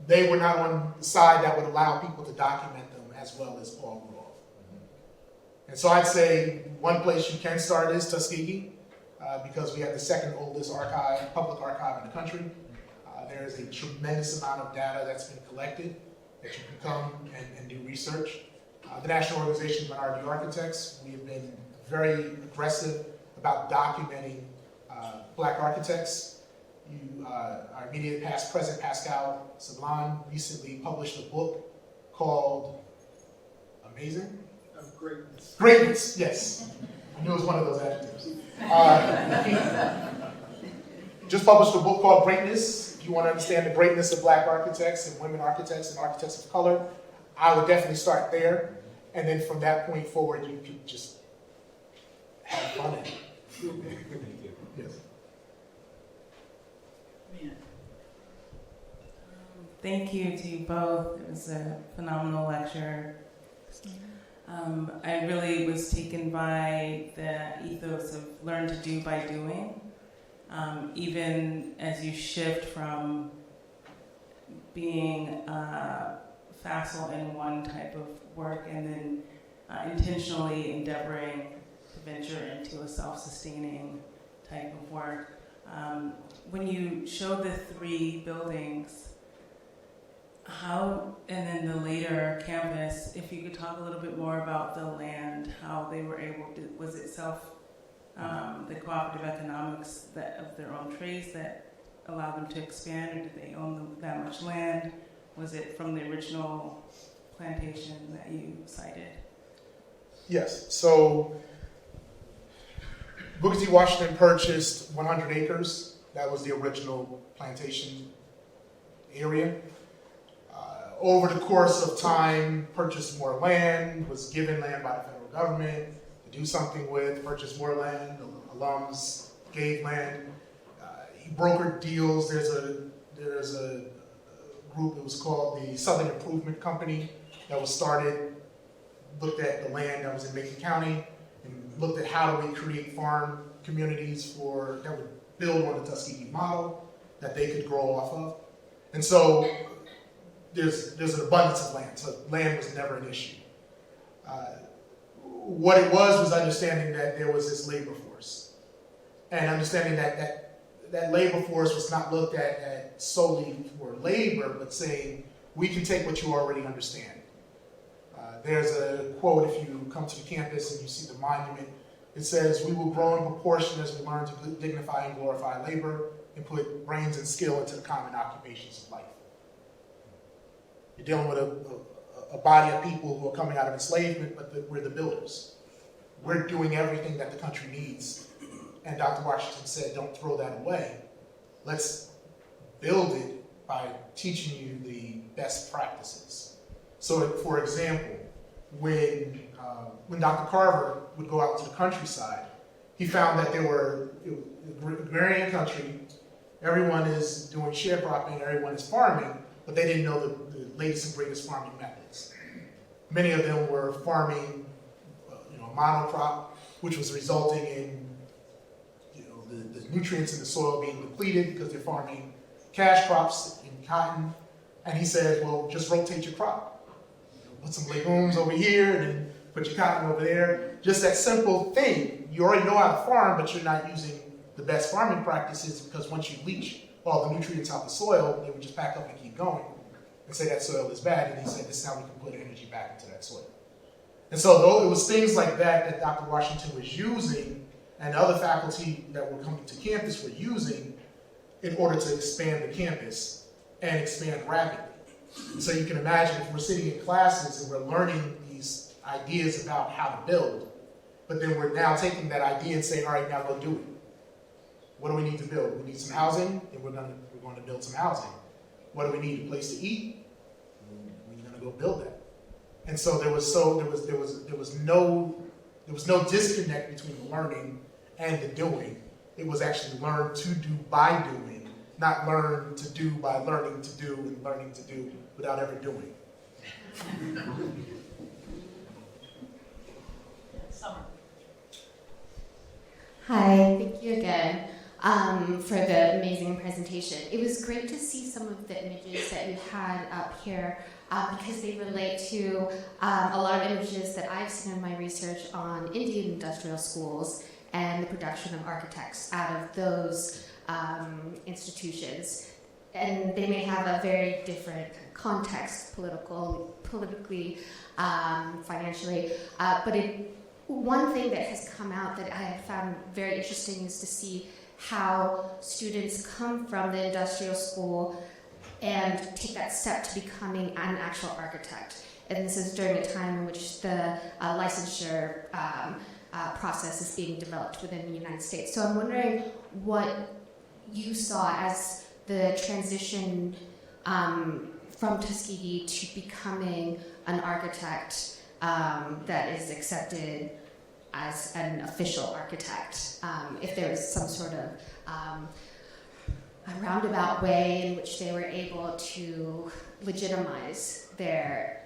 they were not on the side that would allow people to document them as well as Paul Rudolph. And so I'd say one place you can start is Tuskegee, because we have the second oldest public archive in the country. There is a tremendous amount of data that's been collected that you can come and do research. The National Organization of Minority Architects, we have been very aggressive about documenting black architects. Our immediate past president, Pascal Sablan, recently published a book called Amazing? Greatness. Greatness, yes. I knew it was one of those adjectives. Just published a book called Greatness. If you want to understand the greatness of black architects and women architects and architects of color, I would definitely start there. And then from that point forward, you can just have fun in it. Yes. Thank you to you both. It was a phenomenal lecture. I really was taken by the ethos of learn to do by doing. Even as you shift from being facile in one type of work and then intentionally endeavoring to venture into a self-sustaining type of work. When you showed the 3 buildings, how, and then the later campus, if you could talk a little bit more about the land, how they were able to, was it the cooperative economics of their own trades that allowed them to expand, or did they own that much land? Was it from the original plantation that you cited? Yes, so Booker T. Washington purchased 100 acres. That was the original plantation area. Over the course of time, purchased more land, was given land by the federal government to do something with, purchased more land, alums gave land. He brokered deals. There's a group that was called the Southern Improvement Company that was started, looked at the land that was in Macon County, and looked at how do we create farm communities that would build on the Tuskegee model that they could grow off of. And so there's an abundance of land, so land was never an issue. what it was understanding that there was this labor force, and understanding that labor force was not looked at solely for labor, but saying, we can take what you already understand. There's a quote, if you come to the campus and you see the monument, it says, we will grow in proportion as we learn to dignify and glorify labor and put brains and skill into the common occupations of life. You're dealing with a body of people who are coming out of enslavement, but we're the builders. We're doing everything that the country needs. And Dr. Washington said, don't throw that away. Let's build it by teaching you the best practices. So, for example, when Dr. Carver would go out to the countryside, he found that there were agrarian country, everyone is doing sharecropping, everyone is farming, but they didn't know the latest and greatest farming methods. Many of them were farming, monocrop, which was resulting in, the nutrients in the soil being depleted because they're farming cash crops in cotton. And he said, well, just rotate your crop. Put some legumes over here and then put your cotton over there. Just that simple thing. You already know how to farm, but you're not using the best farming practices, because once you leach all the nutrients out the soil, they would just pack up and keep going and say that soil is bad. And he said, this is how we can put energy back into that soil. And so though it was things like that Dr. Washington was using, and other faculty that were coming to campus were using, in order to expand the campus and expand rapidly. So you can imagine if we're sitting in classes and we're learning these ideas about how to build, but then we're now taking that idea and saying, all right, now go do it. What do we need to build? We need some housing, and we're going to build some housing. What do we need? A place to eat? We're going to go build that. And so there was no disconnect between the learning and the doing. It was actually learn to do by doing, not learn to do by learning to do and learning to do without ever doing. Summer. Hi, thank you again for the amazing presentation. It was great to see some of the images that you had up here because they relate to a lot of images that I've seen in my research on Indian industrial schools and the production of architects out of those institutions. And they may have a very different context, politically, financially, but one thing that has come out that I have found very interesting is to see how students come from the industrial school and take that step to becoming an actual architect. And this is during a time in which the licensure process is being developed within the United States. So I'm wondering what you saw as the transition from Tuskegee to becoming an architect that is accepted as an official architect. If there was some sort of a roundabout way in which they were able to legitimize their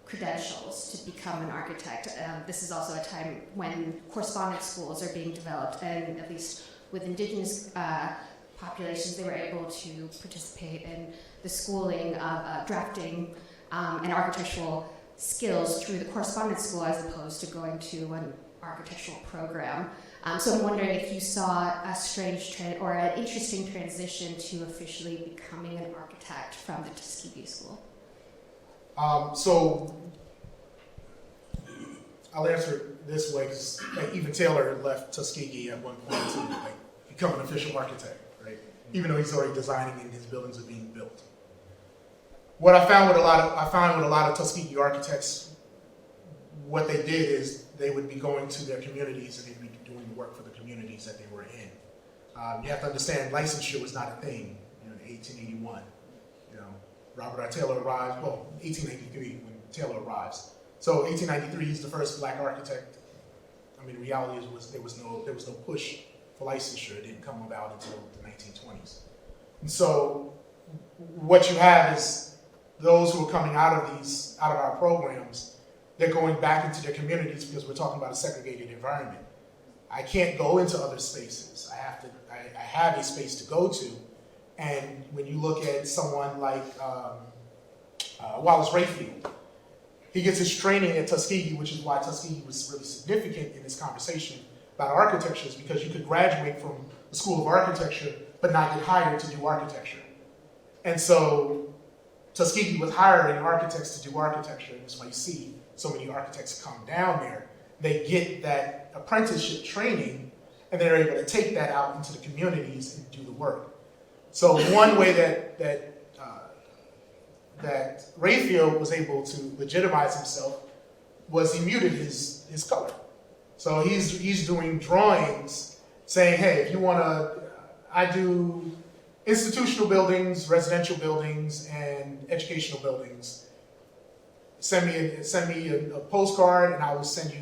credentials to become an architect. This is also a time when correspondence schools are being developed, and at least with indigenous populations, they were able to participate in the schooling of drafting and architectural skills through the correspondence school as opposed to going to an architectural program. So I'm wondering if you saw a strange or an interesting transition to officially becoming an architect from the Tuskegee School. So I'll answer it this way, because even Taylor left Tuskegee at one point to become an official architect, right? Even though he's already designing and his buildings are being built. What I found with a lot of Tuskegee architects, what they did is they would be going to their communities and they'd be doing the work for the communities that they were in. You have to understand, licensure was not a thing in 1881. Robert R. Taylor arrives, 1893 when Taylor arrives. So 1893, he's the first black architect. I mean, the reality was there was no push for licensure. It didn't come about until the 1920s. And so what you have is those who are coming out of our programs, they're going back into their communities because we're talking about a segregated environment. I can't go into other spaces. I have a space to go to. And when you look at someone like Wallace Rayfield, He gets his training at Tuskegee, which is why Tuskegee was really significant in this conversation about architecture, is because you could graduate from the School of Architecture but not get hired to do architecture. And so Tuskegee was hiring architects to do architecture, and that's why you see so many architects come down there. They get that apprenticeship training, and they're able to take that out into the communities and do the work. So one way that Rayfield was able to legitimize himself was he muted his color. So he's doing drawings saying, hey, if you want to, I do institutional buildings, residential buildings, and educational buildings. Send me a postcard, and I will send you,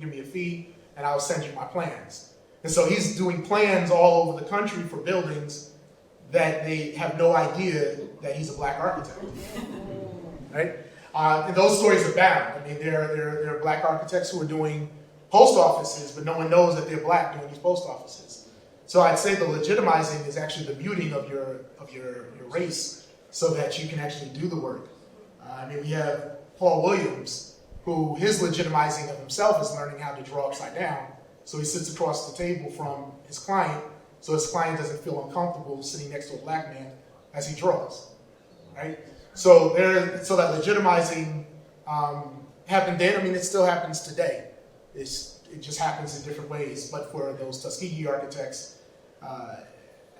give me a fee, and I will send you my plans. And so he's doing plans all over the country for buildings that they have no idea that he's a black architect, right? And those stories abound. I mean, there are black architects who are doing post offices, but no one knows that they're black doing these post offices. So I'd say the legitimizing is actually the muting of your race so that you can actually do the work. I mean, we have Paul Williams, who his legitimizing of himself is learning how to draw upside down. So he sits across the table from his client, so his client doesn't feel uncomfortable sitting next to a black man as he draws, right? So that legitimizing happened then. I mean, it still happens today. It just happens in different ways. But for those Tuskegee architects,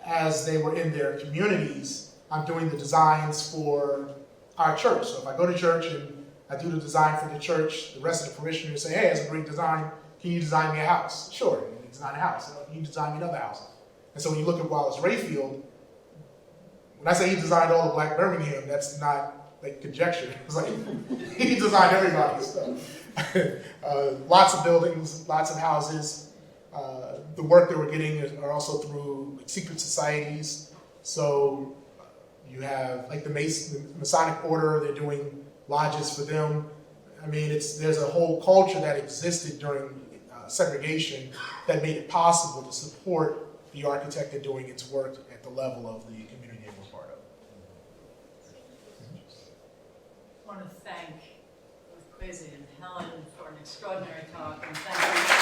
as they were in their communities, I'm doing the designs for our church. So if I go to church and I do the design for the church, the rest of the parishioners say, hey, that's a great design. Can you design me a house? Sure, you can design a house. Can you design me another house? And so when you look at Wallace Rayfield, when I say he designed all of Black Birmingham, that's not like conjecture. It's like he designed everybody's stuff. Lots of buildings, lots of houses. The work that we're getting are also through like, secret societies. So you have like the Masonic Order, they're doing lodges for them. I mean, there's a whole culture that existed during segregation that made it possible to support the architect in doing its work at the level of the community it was part of. I want to thank both Kwesi and Helen for an extraordinary talk, and thank you.